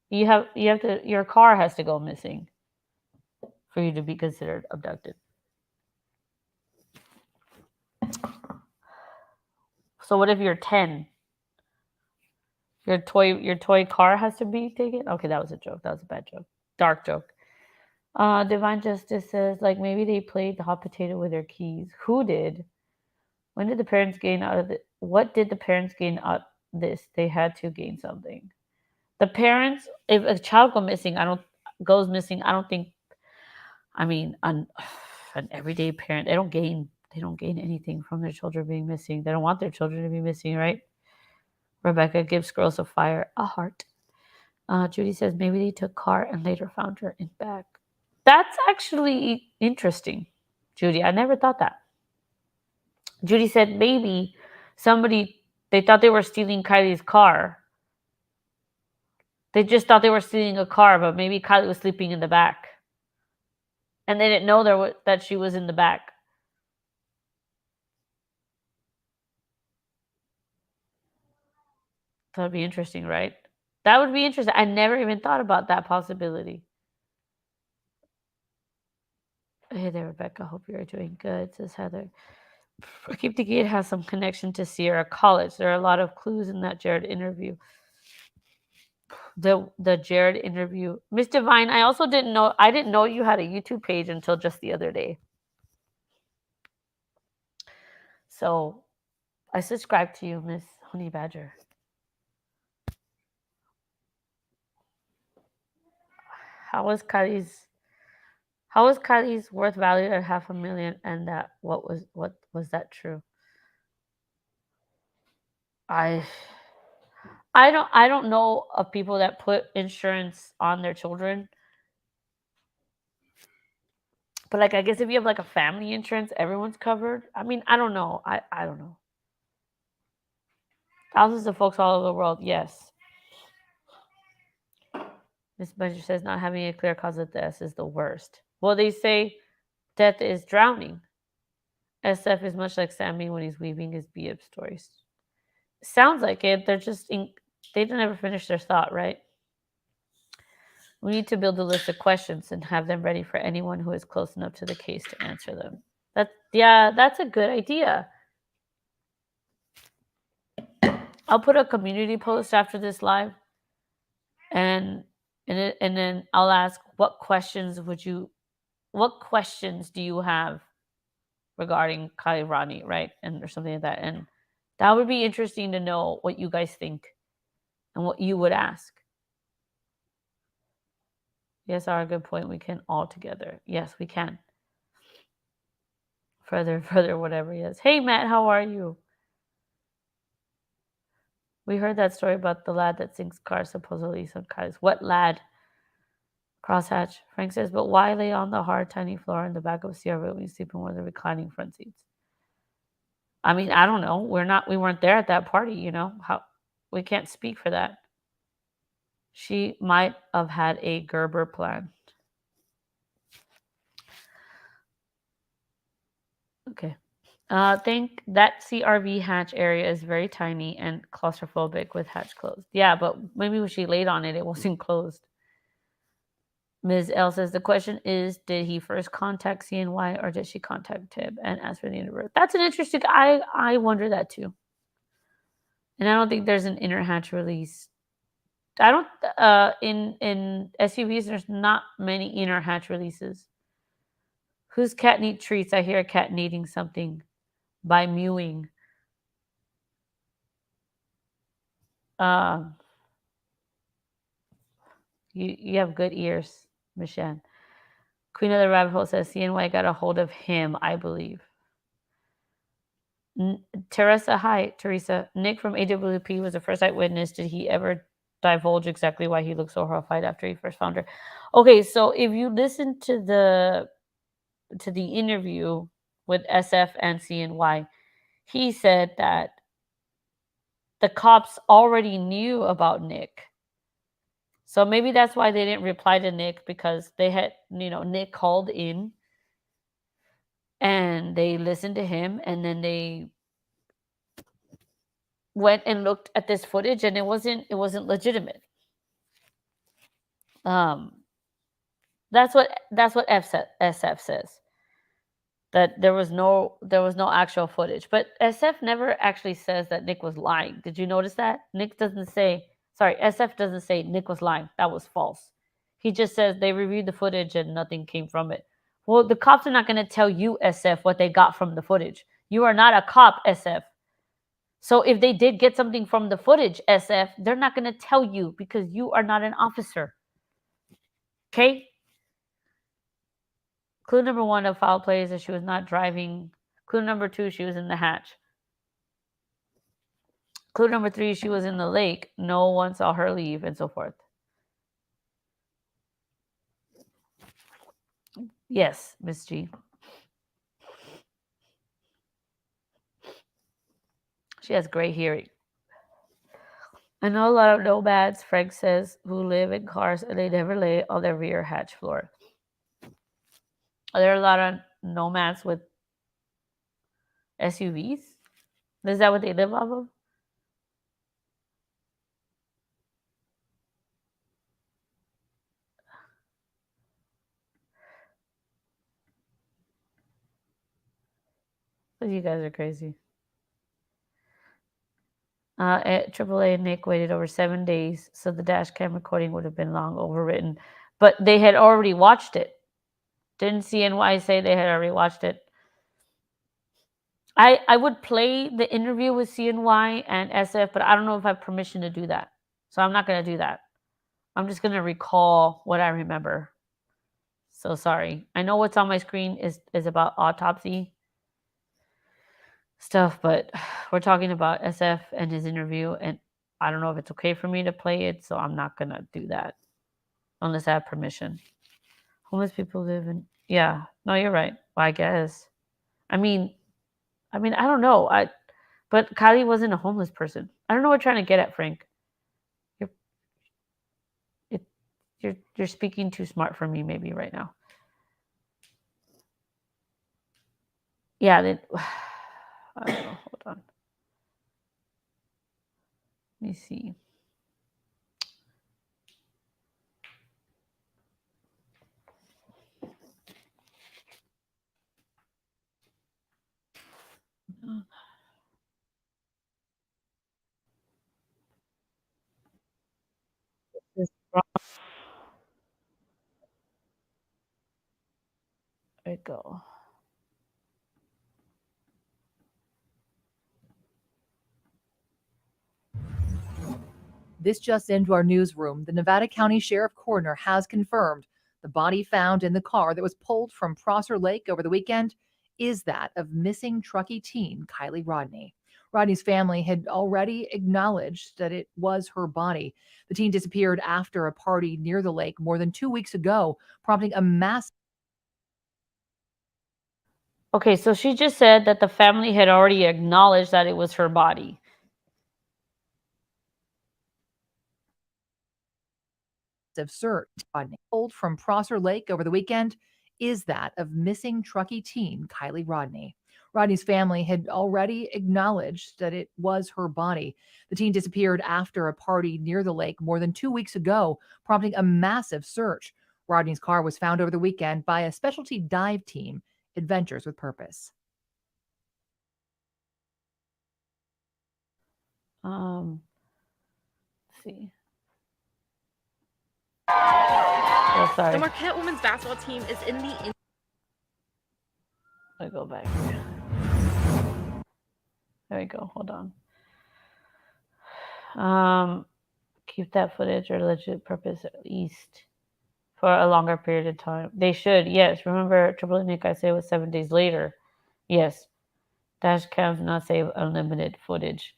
your car has to go missing for you to be considered abducted. So what if you're 10? Your toy car has to be taken? Okay, that was a joke. That was a bad joke. Dark joke. Divine Justice says, like, maybe they played the hot potato with their keys. Who did? When did the parents gain out of it? What did the parents gain out this? They had to gain something. The parents, if a child goes missing, I don't think, I mean, an everyday parent, they don't gain anything from their children being missing. They don't want their children to be missing, right? Rebecca gives Girls of Fire a heart. Judy says maybe they took car and later found her in bag. That's actually interesting, Judy. I never thought that. Judy said maybe they thought they were stealing Kylie's car. They just thought they were stealing a car, but maybe Kiely was sleeping in the back. And they didn't know that she was in the back. That would be interesting, right? That would be interesting. I never even thought about that possibility. Hey there, Rebecca. Hope you're doing good, says Heather. I keep thinking it has some connection to Sierra College. There are a lot of clues in that Jared interview. The Jared interview. Miss Divine, I didn't know you had a YouTube page until just the other day. So I subscribe to you, Miss Honey Badger. How was Kylie's worth valued at $500,000, and that what was that true? I I don't know of people that put insurance on their children. But like I guess if you have like a family insurance, everyone's covered. I mean, I don't know. I don't know. Thousands of folks all over the world, yes. Miss Badger says not having a clear cause of death is the worst. Well, they say death is drowning. SF is much like Sammy when he's weaving his BF stories. Sounds like it. They don't ever finish their thought, right? We need to build a list of questions and have them ready for anyone who is close enough to the case to answer them. That's a good idea. I'll put a community post after this live, and then I'll ask what questions do you have regarding Kiely Rodni, right? And or something like that. And that would be interesting to know what you guys think and what you would ask. Yes, our good point. We can all together. Yes, we can. Further, whatever. Yes. Hey, Matt, how are you? We heard that story about the lad that sinks cars, supposedly some cars. What lad? Crosshatch. Frank says, but why lay on the hard, tiny floor in the back of a CRV when you sleep in one of the reclining front seats? I mean, I don't know. We weren't there at that party, you know. We can't speak for that. She might have had a Gerber plan. Okay. Think that CRV hatch area is very tiny and claustrophobic with hatch closed. Yeah, but maybe when she laid on it, it wasn't closed. Ms. L says the question is, did he first contact CNY or did she contact him and ask for the interview? That's an interesting. I wonder that too. And I don't think there's an inner hatch release. I don't. In SUVs, there's not many inner hatch releases. Whose cat need treats? I hear a cat needing something by mewing. You have good ears, Michelle. Queen of the Rabbit Hole says CNY got a hold of him, I believe. Teresa, hi, Teresa. Nick from AWP was the first eyewitness. Did he ever divulge exactly why he looked so horrified after he first found her? Okay, so if you listen to the interview with SF and CNY, he said that the cops already knew about Nick. So maybe that's why they didn't reply to Nick, because they had, Nick called in and they listened to him, and then they went and looked at this footage, and it wasn't legitimate. That's what SF says, that there was no actual footage. But SF never actually says that Nick was lying. Did you notice that? SF doesn't say Nick was lying. That was false. He just says they reviewed the footage and nothing came from it. Well, the cops are not going to tell you, SF, what they got from the footage. You are not a cop, SF. So if they did get something from the footage, SF, they're not going to tell you because you are not an officer. Okay? Clue number 1 of foul play is that she was not driving. Clue number 2, she was in the hatch. Clue number 3, she was in the lake. No one saw her leave, and so forth. Yes, Miss G. She has great hearing. I know a lot of nomads, Frank says, who live in cars and they never lay on their rear hatch floor. Are there a lot of nomads with SUVs? Is that what they live off of? You guys are crazy. At AAA, Nick waited over 7 days, so the dash cam recording would have been long overwritten. But they had already watched it. Didn't CNY say they had already watched it? I would play the interview with CNY and SF, but I don't know if I have permission to do that. So I'm not going to do that. I'm just going to recall what I remember. So sorry. I know what's on my screen is about autopsy stuff, but we're talking about SF and his interview, and I don't know if it's okay for me to play it, so I'm not going to do that unless I have permission. Homeless people live in... Yeah. No, you're right. Well, I guess. I mean, I don't know. But Kiely wasn't a homeless person. I don't know what you're trying to get at, Frank. You're speaking too smart for me, maybe right now. Yeah. I don't know. Hold on. Let me see. This is wrong. There we go. This just into our newsroom. The Nevada County Sheriff Coroner has confirmed the body found in the car that was pulled from Prosser Lake over the weekend is that of missing Truckee teen Kiely Rodni. Rodney's family had already acknowledged that it was her body. The teen disappeared after a party near the lake more than 2 weeks ago, prompting a massive Okay, so she just said that the family had already acknowledged that it was her body. search. Rodney pulled from Prosser Lake over the weekend is that of missing Truckee teen Kiely Rodni. Rodney's family had already acknowledged that it was her body. The teen disappeared after a party near the lake more than 2 weeks ago, prompting a massive search. Rodney's car was found over the weekend by a specialty dive team, Adventures with Purpose. Let's see. Oh, sorry. The Marquette women's basketball team is in the. I go back. There we go. Hold on. Keep that footage or legit purpose at least for a longer period of time. They should, yes. Remember, Triple Nick, I said it was 7 days later. Yes. Dash cams not save unlimited footage.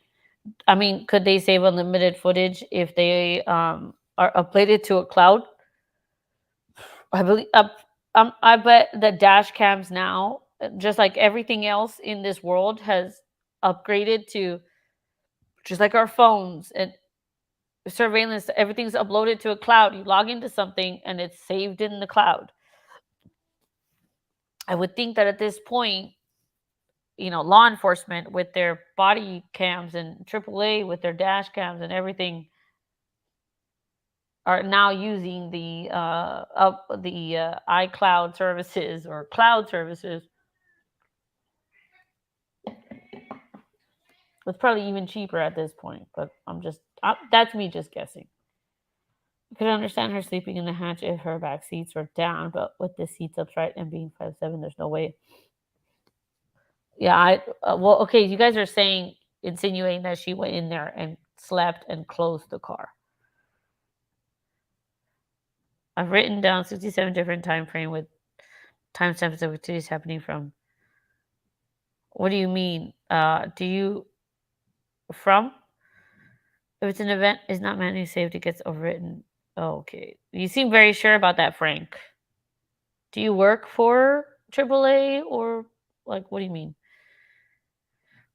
I mean, could they save unlimited footage if they are uploaded to a cloud? I believe. I bet the dash cams now, just like everything else in this world, has upgraded to just like our phones and surveillance. Everything's uploaded to a cloud. You log into something and it's saved in the cloud. I would think that at this point, law enforcement with their body cams and AAA with their dash cams and everything are now using the iCloud services or cloud services. It's probably even cheaper at this point, but that's me just guessing. I could understand her sleeping in the hatch if her back seats were down, but with the seats upright and being 5'7", there's no way. Yeah, well, okay, you guys are insinuating that she went in there and slept and closed the car. I've written down 67 different time frame with timestamps of activities happening from. What do you mean? From? If it's an event, is not manually saved, it gets overwritten. Oh, okay. You seem very sure about that, Frank. Do you work for AAA or what do you mean?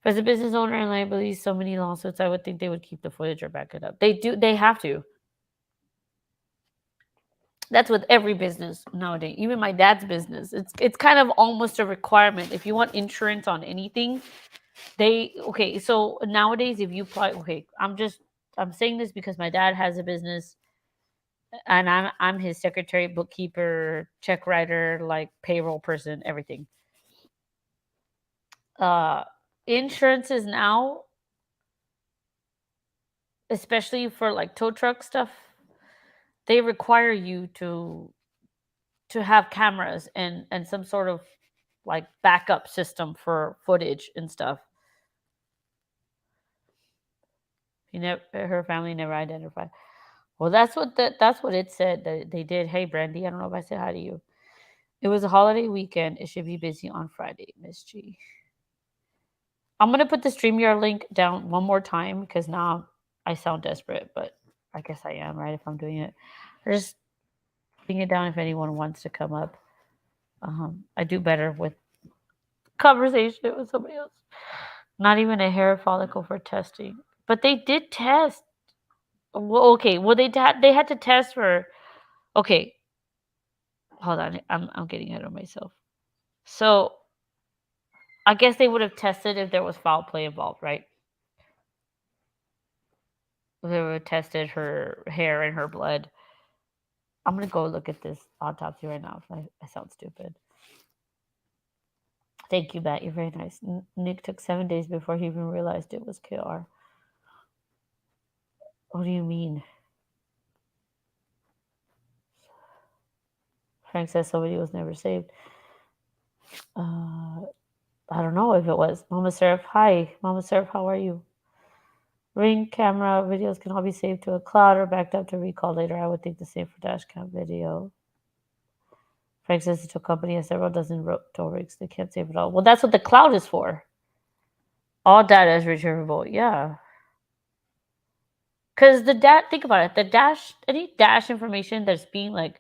As a business owner and liability, so many lawsuits, I would think they would keep the footage or back it up. They have to. That's with every business nowadays, even my dad's business. It's kind of almost a requirement. If you want insurance on anything, so nowadays if you apply, I'm saying this because my dad has a business and I'm his secretary, bookkeeper, check writer, payroll person, everything. Insurances now, especially for tow truck stuff, they require you to have cameras and some sort of backup system for footage and stuff. Her family never identified. Well, that's what it said that they did. Hey, Brandy, I don't know if I said hi to you. It was a holiday weekend. It should be busy on Friday, Miss G. I'm gonna put the StreamYard link down one more time because now I sound desperate, but I guess I am, right? If I'm doing it, just putting it down if anyone wants to come up. I do better with conversation with somebody else. Not even a hair follicle for testing, but they did test. Well, okay. Well, they had to test for. Okay, hold on. I'm getting ahead of myself. So, I guess they would have tested if there was foul play involved, right? They would have tested her hair and her blood. I'm gonna go look at this autopsy right now. I sound stupid. Thank you, Matt. You're very nice. Nick took 7 days before he even realized it was KR. What do you mean? Frank says somebody was never saved. I don't know if it was. Mama Seraph, hi. Mama Seraph, how are you? Ring camera videos can all be saved to a cloud or backed up to recall later. I would think the same for dash cam video. Frank says the tow company has several dozen tow rigs. They can't save it all. Well, that's what the cloud is for. All data is retrievable. Yeah. Because think about it. The dash, any dash information that's being like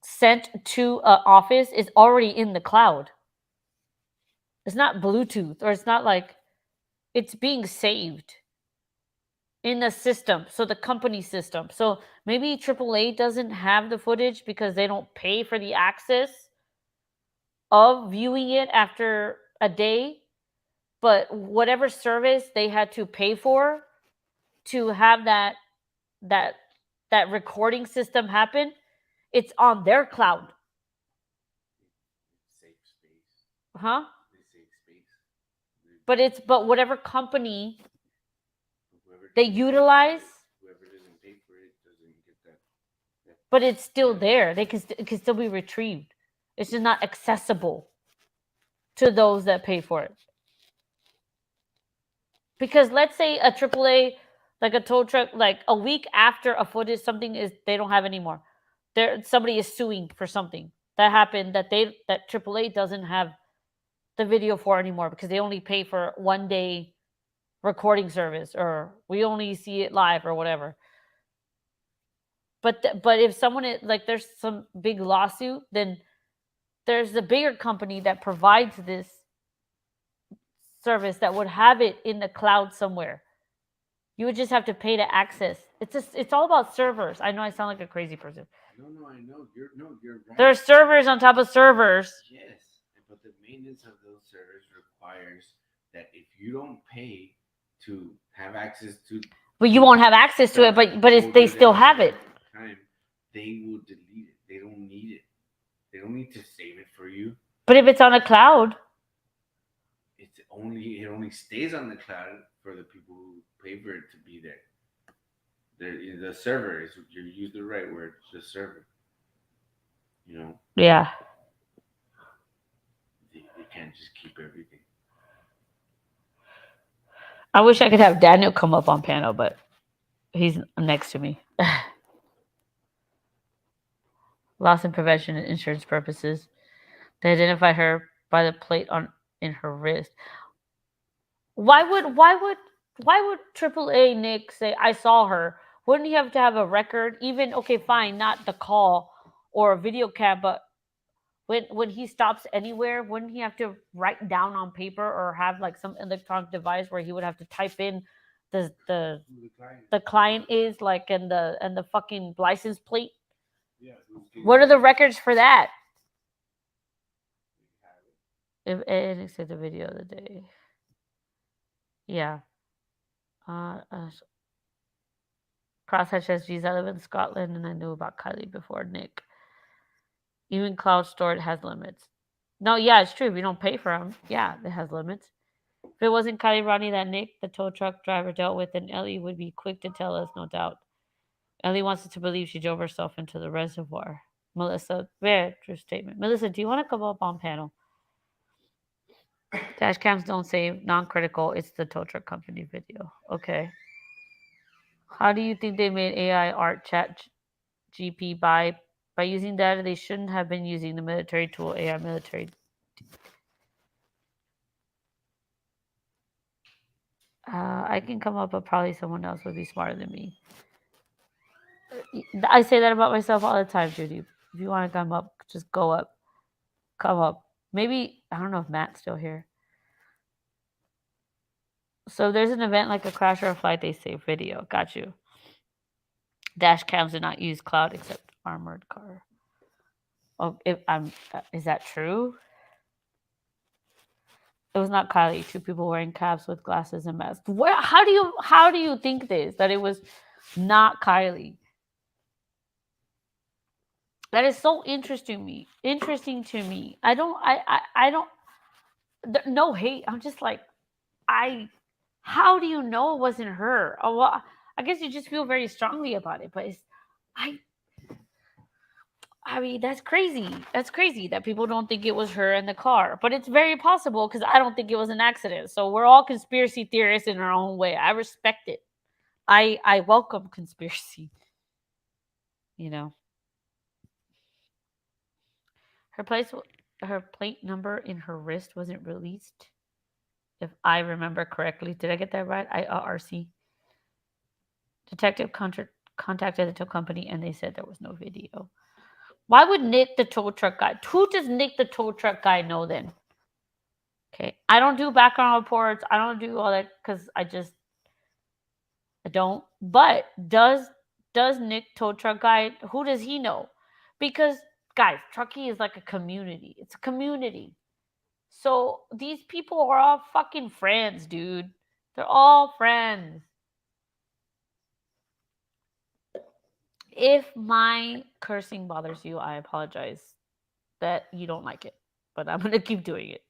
sent to an office is already in the cloud. It's not Bluetooth, or it's not like it's being saved in the system. So the company system. So maybe AAA doesn't have the footage because they don't pay for the access of viewing it after a day. But whatever service they had to pay for to have that recording system happen, it's on their cloud. Save space. Huh? They save space. But whatever company they utilize, whoever doesn't pay for it doesn't get that. but it's still there. It can still be retrieved. It's just not accessible to those that pay for it. Because let's say a AAA, like a tow truck, like a week after a footage, something is they don't have anymore. Somebody is suing for something that happened that AAA doesn't have the video for anymore because they only pay for 1 day recording service, or we only see it live or whatever. But if someone is, like, there's some big lawsuit, then there's a bigger company that provides this service that would have it in the cloud somewhere. You would just have to pay to access. It's all about servers. I know I sound like a crazy person. No, I know. You're right. There are servers on top of servers. Yes, but the maintenance of those servers requires that if you don't pay to have access to, but you won't have access to it. But if they still have it, time, they will delete it. They don't need it. They don't need to save it for you. But if it's on a cloud, it only stays on the cloud for the people who pay for it to be there. The server is, you use the right word, the server. You know. Yeah. They can't just keep everything. I wish I could have Daniel come up on panel, but he's next to me. Loss and prevention and insurance purposes. They identified her by the plate in her wrist. Why would AAA Nick say I saw her? Wouldn't he have to have a record? Even, okay, fine, not the call or a video cam, but when he stops anywhere, wouldn't he have to write down on paper or have like some electronic device where he would have to type in the client is, like, and the fucking license plate? Yeah. What are the records for that? If Nick said the video of the day. Yeah. Crosshatch says, geez, I live in Scotland and I knew about Kiely before Nick. Even cloud storage has limits. No, yeah, it's true. If you don't pay for them, yeah, it has limits. If it wasn't Kiely Rodni that Nick, the tow truck driver, dealt with, then Ellie would be quick to tell us, no doubt. Ellie wants us to believe she drove herself into the reservoir. Melissa, very true statement. Melissa, do you want to come up on panel? Dash cams don't save, non-critical. It's the tow truck company video. Okay. How do you think they made AI art chat GP by using data they shouldn't have been using? The military tool, AI military. I can come up, but probably someone else would be smarter than me. I say that about myself all the time, Judy. If you want to come up, just go up. Come up. Maybe, I don't know if Matt's still here. So there's an event like a crash or a flight, they save video. Got you. Dash cams do not use cloud except armored car. Oh, is that true? It was not Kiely. 2 people wearing caps with glasses and masks. How do you think this, that it was not Kiely? That is so interesting to me. I don't no hate. I'm just like, how do you know it wasn't her? Oh, well, I guess you just feel very strongly about it, but I, I mean, that's crazy. That's crazy that people don't think it was her in the car. But it's very possible because I don't think it was an accident. So we're all conspiracy theorists in our own way. I respect it. I welcome conspiracy. You know, her place, her plate number in her wrist wasn't released. If I remember correctly, did I get that right? IRC. Detective contacted the tow company and they said there was no video. Why would Nick, the tow truck guy? Who does Nick, the tow truck guy, know then? Okay, I don't do background reports. I don't do all that because I don't. But does Nick, tow truck guy? Who does he know? Because guys, Truckee is like a community. It's a community. So these people are all fucking friends, dude. They're all friends. If my cursing bothers you, I apologize that you don't like it, but I'm going to keep doing it.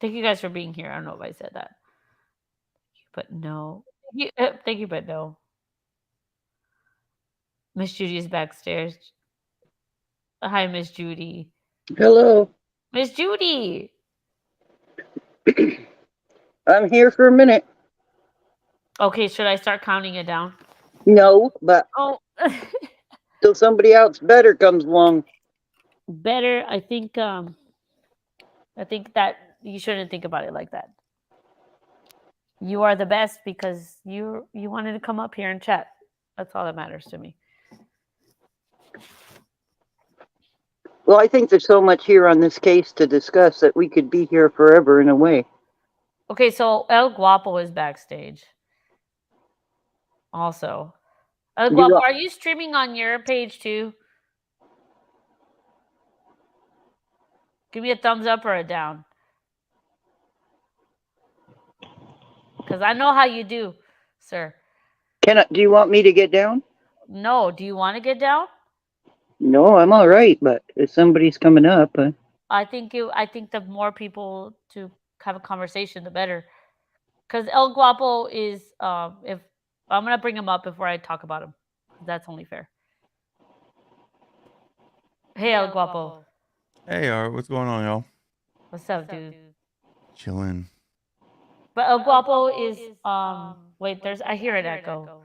Thank you guys for being here. I don't know if I said that. But no. Thank you, but no. Miss Judy is backstage. Hi, Miss Judy. Hello. Miss Judy. I'm here for a minute. Okay, should I start counting it down? No, but Oh, till somebody else better comes along. better. I think that you shouldn't think about it like that. You are the best because you wanted to come up here and chat. That's all that matters to me. Well, I think there's so much here on this case to discuss that we could be here forever in a way. Okay, so El Guapo is backstage. Also, El Guapo, are you streaming on your page too? Give me a thumbs up or a down. Because I know how you do, sir. Do you want me to get down? No. Do you want to get down? No, I'm all right, but if somebody's coming up, I think the more people to have a conversation, the better. Because El Guapo is if I'm gonna bring him up before I talk about him. That's only fair. Hey, El Guapo. Hey, what's going on, y'all? What's up, dude? Chilling. But El Guapo is wait, I hear an echo.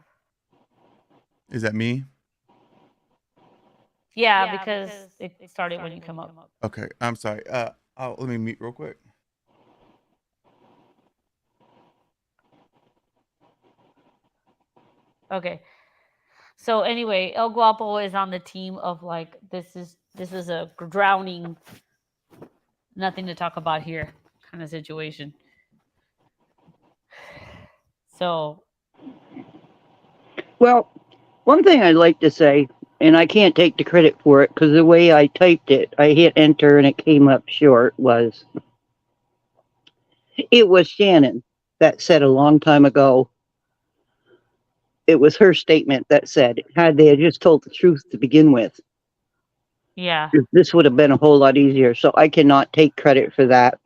Is that me? Yeah, because it started when you come up. Okay, I'm sorry. Let me mute real quick. Okay. So anyway, El Guapo is on the team of like this is a drowning, nothing to talk about here kind of situation. So, well, one thing I'd like to say, and I can't take the credit for it because the way I typed it, I hit enter and it came up short, it was Shannon that said a long time ago, it was her statement that said, had they just told the truth to begin with, yeah, this would have been a whole lot easier. So I cannot take credit for that.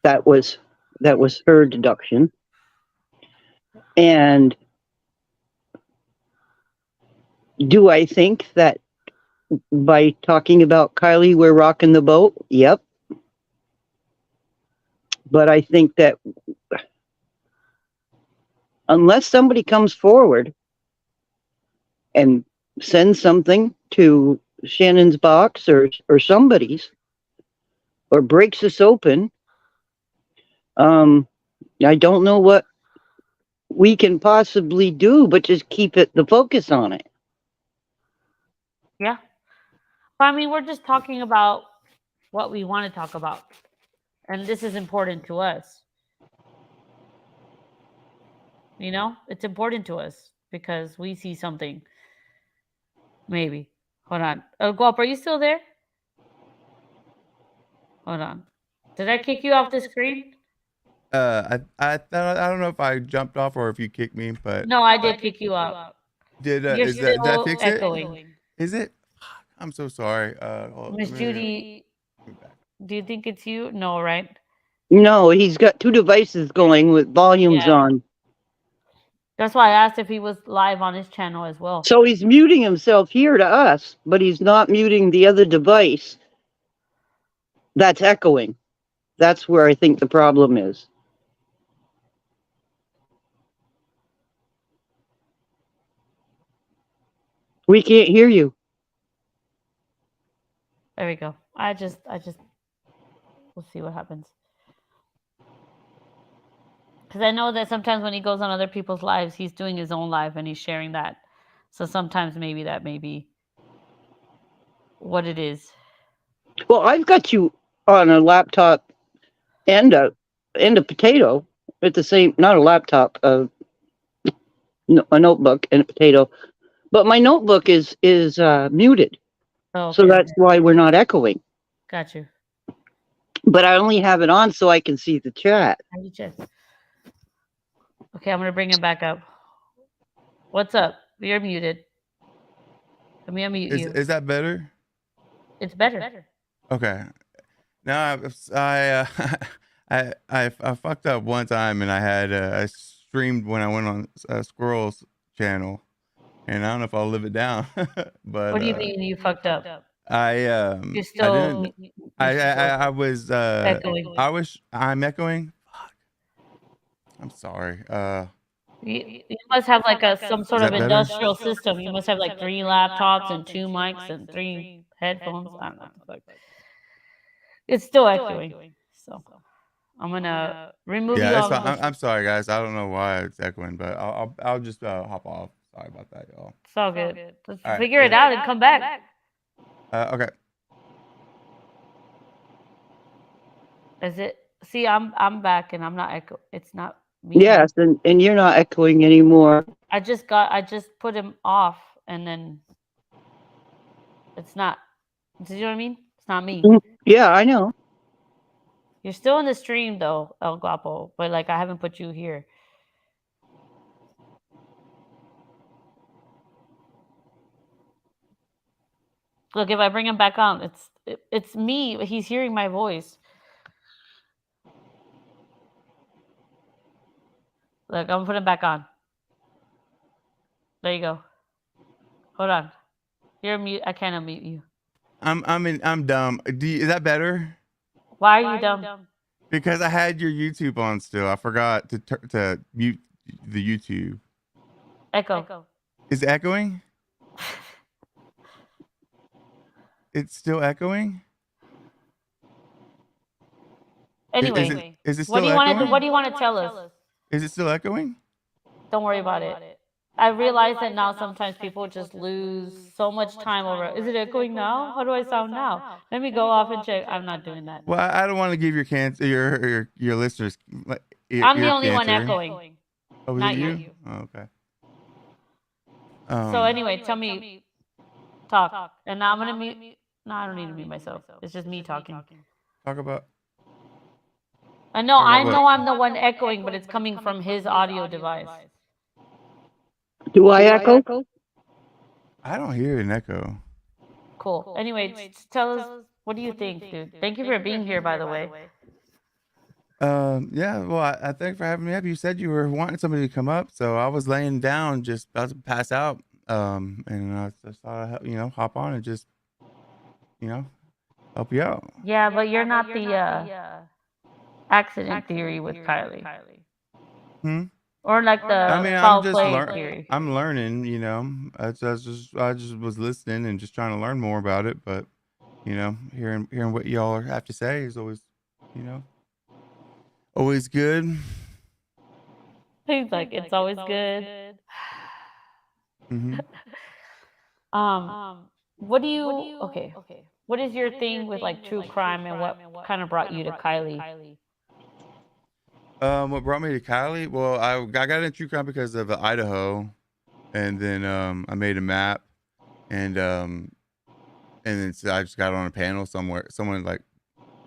That was her deduction. And do I think that by talking about Kiely, we're rocking the boat? Yep. But I think that unless somebody comes forward and sends something to Shannon's box or somebody's, or breaks us open, I don't know what we can possibly do, but just keep the focus on it. yeah. But I mean, we're just talking about what we want to talk about, and this is important to us. You know, it's important to us because we see something. Maybe. Hold on. Guap, are you still there? Hold on. Did I kick you off the screen? I don't know if I jumped off or if you kicked me, but no, I did kick you out. Did You're did that still fix echoing. it? Is it? I'm so sorry. Hold on, Miss let me- Judy, let me back. do you think it's you? No, right? No, he's got two devices going with volumes Yeah. on. That's why I asked if he was live on his channel as well. So he's muting himself here to us, but he's not muting the other device that's echoing. That's where I think the problem is. We can't hear you. There we go. I just, we'll see what happens. Because I know that sometimes when he goes on other people's lives, he's doing his own live and he's sharing that. So sometimes maybe that may be what it is. Well, I've got you on a laptop and a potato at the same, not a laptop, a notebook and a potato. But my notebook is muted. Oh, okay. So that's why we're not echoing. Got you. But I only have it on so I can see the chat. How you check? Okay, I'm gonna bring him back up. What's up? You're muted. Let me unmute you. Is that better? It's better. Okay. Now I fucked up one time and I had I streamed when I went on Squirrel's channel, and I don't know if I'll live it down. But What do you mean you fucked up? You're still- I didn't. I was Echoing. I'm echoing. Fuck. I'm sorry. You must have like some sort Is of that better? industrial system. You must have like 3 laptops and 2 mics and 3 headphones. I don't know. It's still echoing. So I'm gonna remove you. Yeah, it's all fine. I'm sorry, guys. I don't know why it's echoing, but I'll just hop off. Sorry about that, y'all. It's all good. Let's All right, figure it out and come back. Okay. Is it? See, I'm back and I'm not echo. It's not me. Yes, and you're not echoing anymore. I just put him off and then it's not. Do you know what I mean? It's not me. Yeah, I know. You're still in the stream though, El Guapo, but like I haven't put you here. Look, if I bring him back on, it's me. He's hearing my voice. Look, I'm gonna put him back on. There you go. Hold on. You're mute. I can't unmute you. I'm dumb. Is that better? Why are you dumb? Because I had your YouTube on still. I forgot to mute the YouTube. Echo. Is it echoing? It's still echoing? Anyway, Is it still what do you want echoing? to? What do you want to tell us? Is it still echoing? Don't worry about it. I realize that now sometimes people just lose so much time over. Is it echoing now? How do I sound now? Let me go off and check. I'm not doing that. Well, I don't want to give your listeners. I'm the only one echoing. Oh, was not it you? you. Oh, okay. So anyway, tell me, talk, and now I'm gonna mute. No, I don't need to mute myself. It's just me talking. Talk about. I know what? I'm the one echoing, but it's coming from his audio device. Do I echo? I don't hear an echo. Cool. Anyway, just tell us, what do you think, dude? Thank you for being here, by the way. Yeah, well, I thank you for having me up. You said you were wanting somebody to come up, so I was laying down, just about to pass out. And I just thought I'd, hop on and just, help you out. Yeah, but you're not the accident theory with Kiely. Or like the foul play theory. I'm learning, I just was listening and just trying to learn more about it. But, hearing what y'all have to say is always, always good. He's like, it's always good. Mm-hmm. What do you? Okay. What is your thing with like true crime, and what kind of brought you to Kiely? What brought me to Kiely? Well, I got into true crime because of Idaho, and then I made a map, and then so I just got on a panel somewhere. Someone like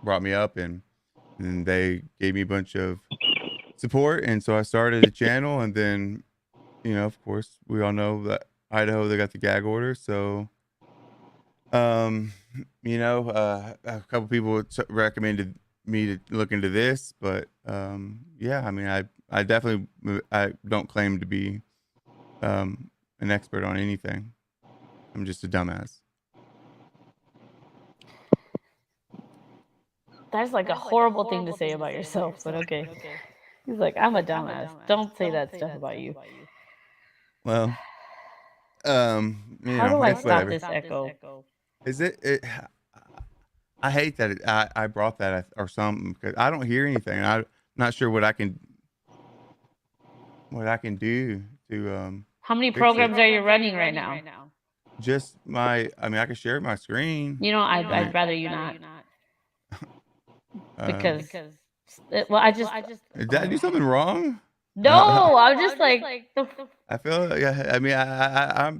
brought me up, and they gave me a bunch of support, and so I started a channel, and then of course we all know that Idaho, they got the gag order, so You know, a couple people recommended me to look into this, but yeah, I mean, I definitely I don't claim to be an expert on anything. I'm just a dumbass. That's like a horrible thing to say about yourself, but okay. He's like, I'm a dumbass. Don't say that stuff about you. Well, you How know, do I it's stop whatever. this echo? Is it? I hate that I brought that or something because I don't hear anything. I'm not sure what I can do to How many fix it. programs are you running right now? Just my. I mean, I can share my screen. You know, I mean, I'd rather you not. um, Because, well, I just. did I do something wrong? No, I'm just like. I feel. Yeah. I mean,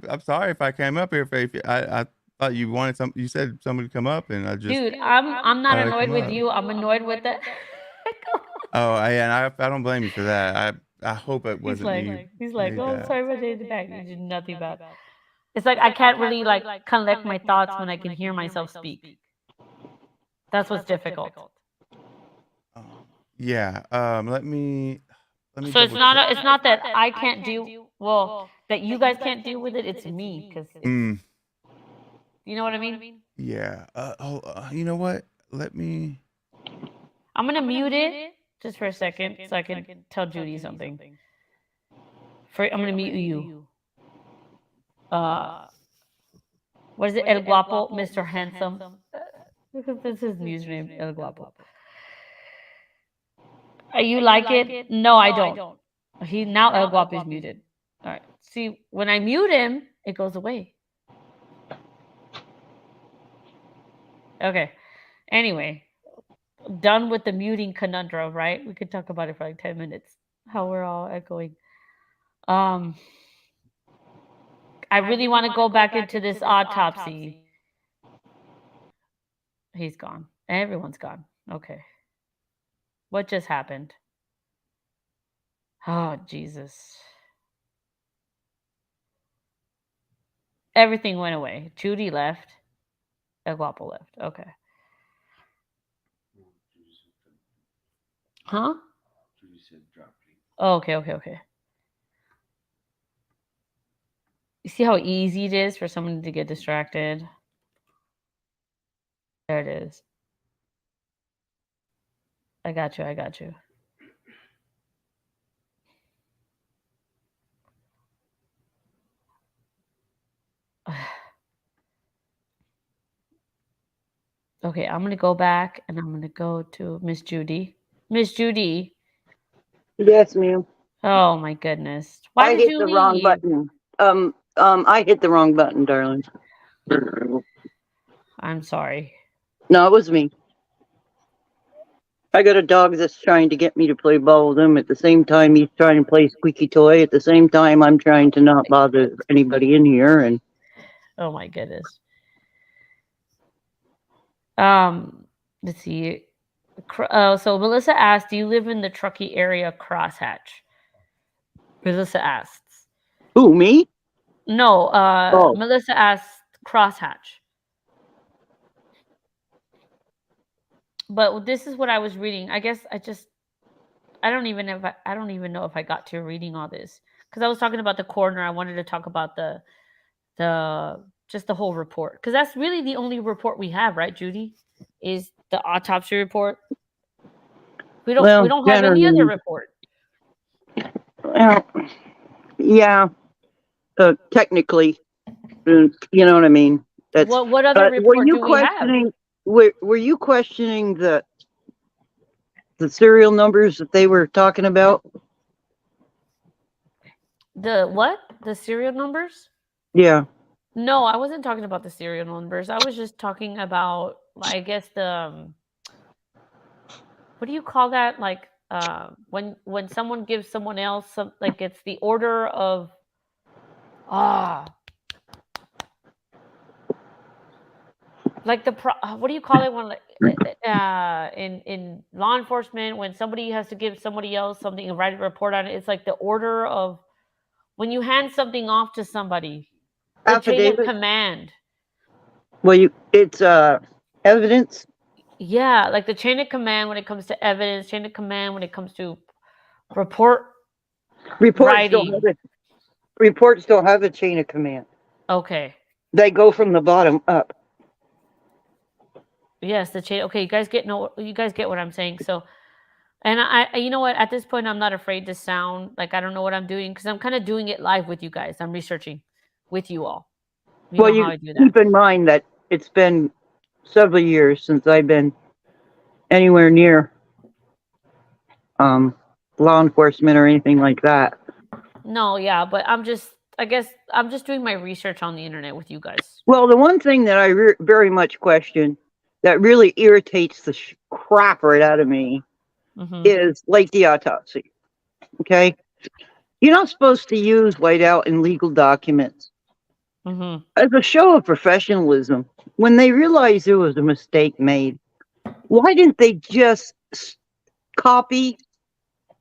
I'm sorry if I came up here. If I thought you wanted some. You said somebody to come up, and I just. Dude, I'm not thought I'd annoyed come with up. you. I'm annoyed with the. Oh, and I don't blame you for that. I hope it He's wasn't like, me. oh, I'm that. sorry about the back. You did nothing bad. It's like I can't really like collect my thoughts when I can hear myself speak. That's what's difficult. Yeah. Let me. So it's not that I can't do well that you guys can't deal with it. It's me because you know what I mean. Yeah. You know what? Let me. I'm gonna mute it just for a second so I can tell Judy something. I'm gonna mute you. What is it? El Guapo, Mr. Handsome. This is his username, El Guapo. You like it? No, I don't. Now El Guapo is muted. All right. See, when I mute him, it goes away. Okay. Anyway, done with the muting conundrum, right? We could talk about it for like 10 minutes. How we're all echoing. I really want to go back into this autopsy. He's gone. Everyone's gone. Okay. What just happened? Oh, Jesus. Everything went away. Judy left. El Guapo left. Okay. Huh? Judy said drop leave. Oh, okay. You see how easy it is for someone to get distracted? There it is. I got you. Okay, I'm gonna go back and I'm gonna go to Miss Judy. Miss Judy. Yes, ma'am. Oh my goodness. Why I did hit you the wrong leave? button. I hit the wrong button, darling. I'm sorry. No, it was me. I got a dog that's trying to get me to play ball with him. At the same time, he's trying to play squeaky toy. At the same time, I'm trying to not bother anybody in here. And Oh my goodness. Let's see. So Melissa asked, "Do you live in the Truckee area, Crosshatch?" Melissa asks. who, me? No, Oh. Melissa asked Crosshatch. But this is what I was reading. I guess I don't even know if I got to reading all this because I was talking about the coroner. I wanted to talk about the just the whole report because that's really the only report we have, right, Judy? Is the autopsy report? We don't have any other report. Well, yeah, technically, you know what I mean. That's what other report do we have? Were you questioning the serial numbers that they were talking about? The what? The serial numbers? Yeah. No, I wasn't talking about the serial numbers. I was just talking about, I guess the what do you call that? Like when someone gives someone else some, like it's the order of like what do you call it when in law enforcement when somebody has to give somebody else something and write a report on it? It's like the order of when you hand something off to somebody. The chain of Affidavit? command. Well, it's evidence. Yeah, like the chain of command when it comes to evidence, chain of command when it comes to report Reports don't writing. have a reports don't have a chain of command. Okay. They go from the bottom up. Yes, the chain. Okay, you guys get what I'm saying. So, and you know what? At this point, I'm not afraid to sound like I don't know what I'm doing because I'm kind of doing it live with you guys. I'm researching with you all. You Well, know how you I do that. keep in mind that it's been several years since I've been anywhere near law enforcement or anything like that. No, yeah, but I guess I'm just doing my research on the internet with you guys. Well, the one thing that I very much question that really irritates the crap right out of me is like the autopsy. Okay, you're not supposed to use whiteout in legal documents. As a show of professionalism, when they realized there was a mistake made, why didn't they just copy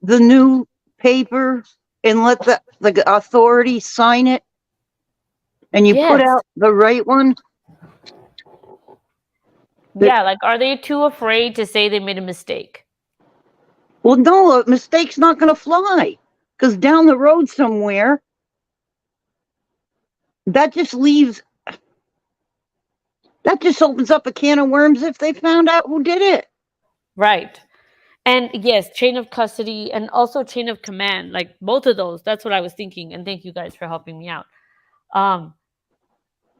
the new paper and let the authority sign it? And you put Yes. out the right one? Yeah, like are they too afraid to say they made a mistake? Well, no, a mistake's not going to fly because down the road somewhere, that just opens up a can of worms if they found out who did it. Right. And yes, chain of custody and also chain of command, like both of those. That's what I was thinking. And thank you guys for helping me out.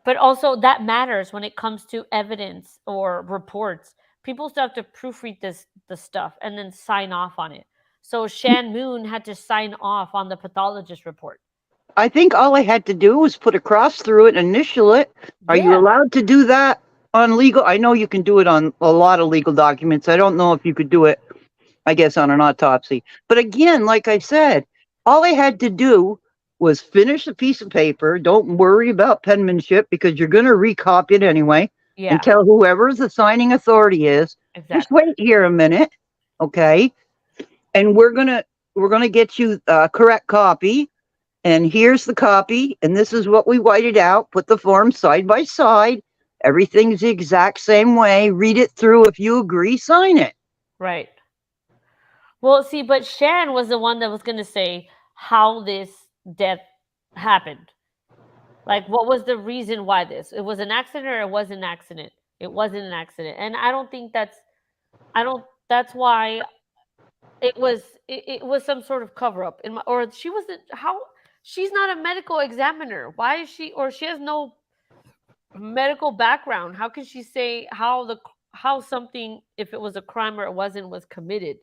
But also that matters when it comes to evidence or reports. People still have to proofread the stuff and then sign off on it. So Shan Moon had to sign off on the pathologist report. I think all I had to do was put a cross through it and initial it. Are you allowed to do that on legal? I know you can do it on a lot of legal documents. I don't know if you could do it, I guess, on an autopsy. But again, like I said, all I had to do was finish a piece of paper. Don't worry about penmanship because you're going to recopy it anyway. Yeah. And tell whoever the signing authority is, just wait here a minute, okay? And we're gonna get you a correct copy. And here's the copy, and this is what we whited out. Put the forms side by side. Everything's the exact same way. Read it through. If you agree, sign it. Right. Well, see, but Shan was the one that was going to say how this death happened. Like, what was the reason why this? It was an accident or it was an accident? It wasn't an accident. And I don't think that's why it was some sort of cover up or she wasn't she's not a medical examiner. Why is she, or she has no medical background. How can she say how something, if it was a crime or it wasn't, was committed?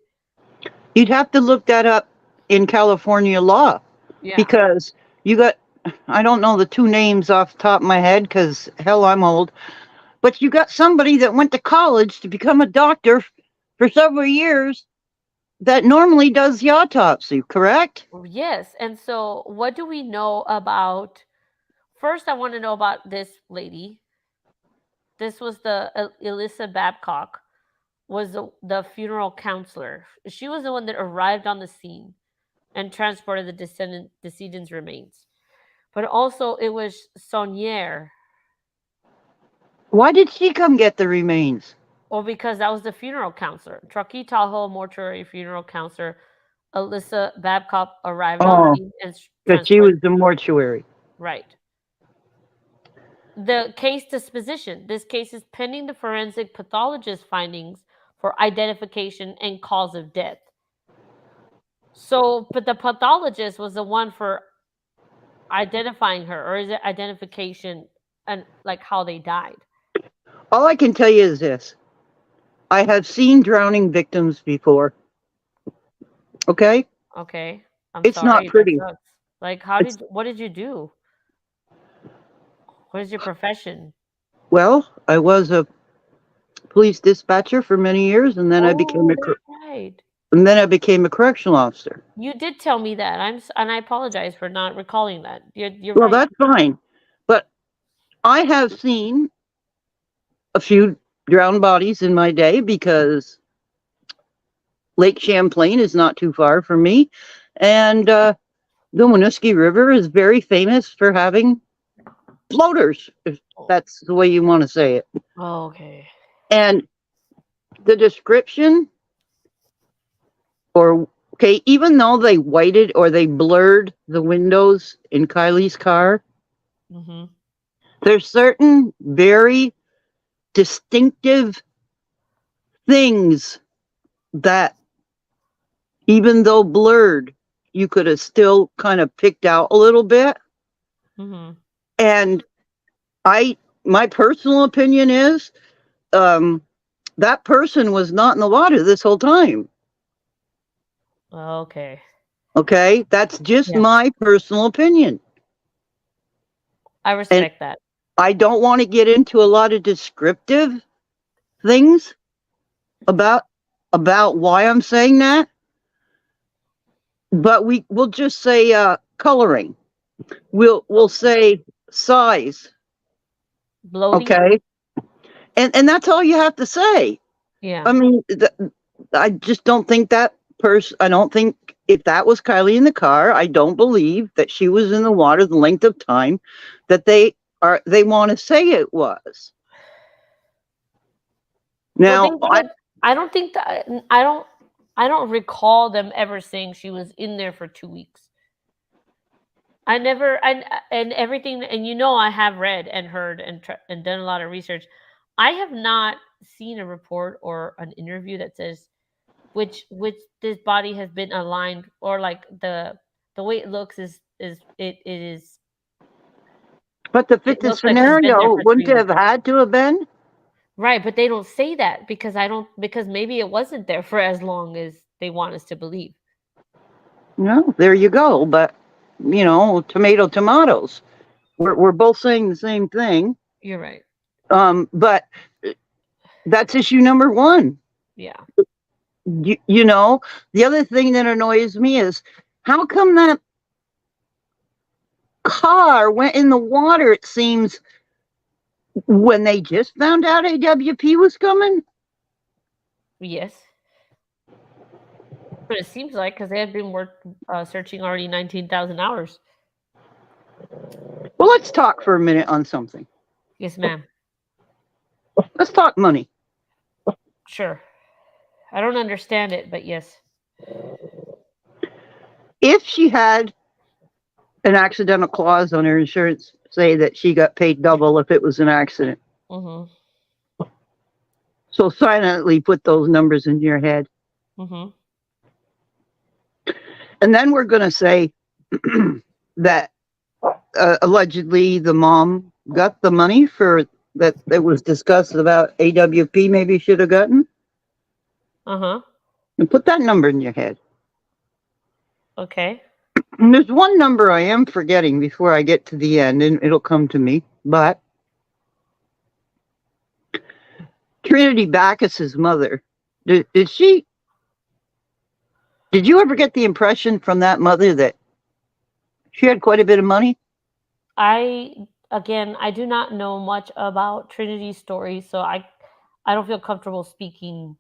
You'd have to look that up in California law. Yeah. Because I don't know the two names off the top of my head because hell, I'm old. But you got somebody that went to college to become a doctor for several years that normally does the autopsy, correct? Yes. And so what do we know about, first I want to know about this lady. This was the Alyssa Babcock, was the funeral counselor. She was the one that arrived on the scene and transported the decedent's remains. But also it was Sonier. Why did she come get the remains? Well, because that was the funeral counselor. Truckee Tahoe mortuary funeral counselor Alyssa Babcock arrived on scene and because she was the mortuary. Right. The case disposition. This case is pending the forensic pathologist findings for identification and cause of death. So, but the pathologist was the one for identifying her, or is it identification and like how they died? All I can tell you is this. I have seen drowning victims before. Okay? Okay. It's sorry, not pretty. Like, what did you do? What is your profession? Well, I was a police dispatcher for many years, and then I became and then I became a correctional officer. You did tell me that. And I apologize for not recalling that. You're well, right. That's fine. But I have seen a few drowned bodies in my day because Lake Champlain is not too far from me. And the Winooski River is very famous for having floaters, if that's the way you want to say it. Oh, okay. And the description, or okay, even though they whited or they blurred the windows in Kiely's car, Mm-hmm. there's certain very distinctive things that, even though blurred, you could have still kind of picked out a little bit. Mm-hmm. And my personal opinion is, that person was not in the water this whole time. Okay. Okay, that's just Yeah. my personal opinion. I respect that. I don't want to get into a lot of descriptive things about why I'm saying that, but we'll just say coloring. We'll say size. Bloating. Okay, and that's all you have to say. Yeah. I mean, I just don't think that person. I don't think if that was Kiely in the car, I don't believe that she was in the water the length of time that they want to say it was. Now, I don't think that I don't recall them ever saying she was in there for 2 weeks. And everything, and I have read and heard and done a lot of research. I have not seen a report or an interview that says which this body has been aligned, or like the way it looks is it is. but to fit the scenario, wouldn't it have had to have been? Right, but they don't say that because maybe it wasn't there for as long as they want us to believe. No, there you go. But tomatoes. We're both saying the same thing. You're right. But that's issue number one. Yeah. The other thing that annoys me is, how come that car went in the water, it seems, when they just found out AWP was coming? Yes. But it seems like, because they had been searching already 19,000 hours. Well, let's talk for a minute on something. Yes, ma'am. Let's talk money. Sure. I don't understand it, but yes. If she had an accidental clause on her insurance, say that she got paid double if it was an accident. Mm-hmm. So silently put those numbers in your head. Mm-hmm. And then we're going to say that allegedly the mom got the money for that was discussed about AWP maybe should have gotten. Uh-huh. And put that number in your head. Okay. And there's one number I am forgetting before I get to the end, and it'll come to me. But Trinity Backus's mother, did you ever get the impression from that mother that she had quite a bit of money? I do not know much about Trinity's story, so I don't feel comfortable speaking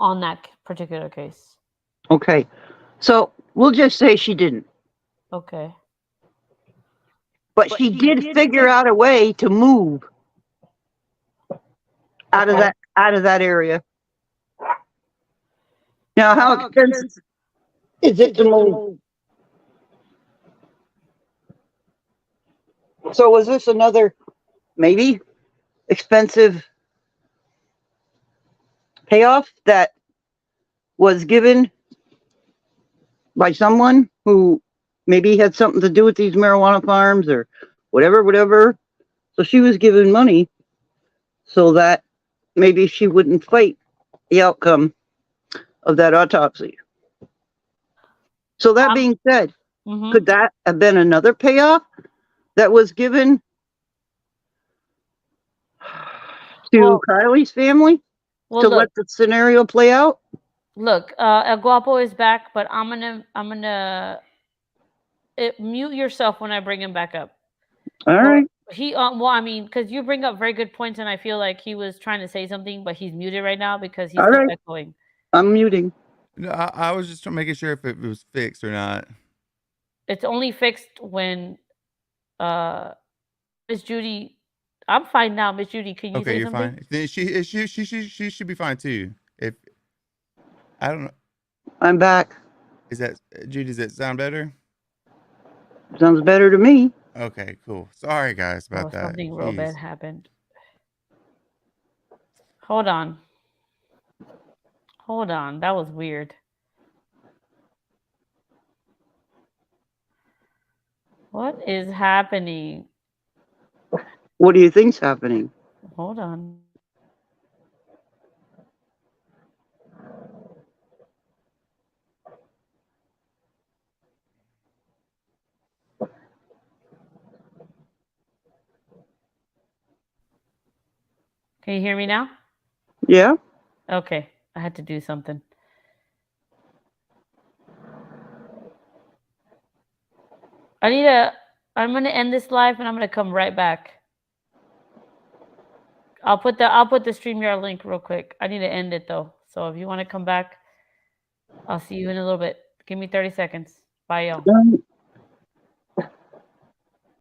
on that particular case. Okay. So we'll just say she didn't. Okay. But she did figure out a way to move out of that area. Now, how expensive is it to move? So was this another maybe expensive payoff that was given by someone who maybe had something to do with these marijuana farms or whatever? So she was given money so that maybe she wouldn't fight the outcome of that autopsy. So that being said, could that have been another payoff that was given to Kiely's family to let the scenario play out? Look, El Guapo is back, but I'm gonna mute yourself when I bring him back up. All right. Because you bring up very good points, and I feel like he was trying to say something, but he's muted right now because he's still echoing. I'm muting. No, I was just making sure if it was fixed or not. It's only fixed when Miss Judy. I'm fine now, Miss Judy. Can you Okay, say you're something? fine. Then she should be fine too. If I don't know, I'm back. is that Judy? Does that sound better? Sounds better to me. Okay, cool. Sorry guys Oh, about that. something real bad Jeez. happened. Hold on. Hold on. That was weird. What is happening? What do you think's happening? Hold on. Can you hear me now? Yeah? Okay. I had to do something. I'm gonna end this live and I'm gonna come right back. I'll put the StreamYard link real quick. I need to end it though. So if you want to come back, I'll see you in a little bit. Give me 30 seconds. Bye y'all.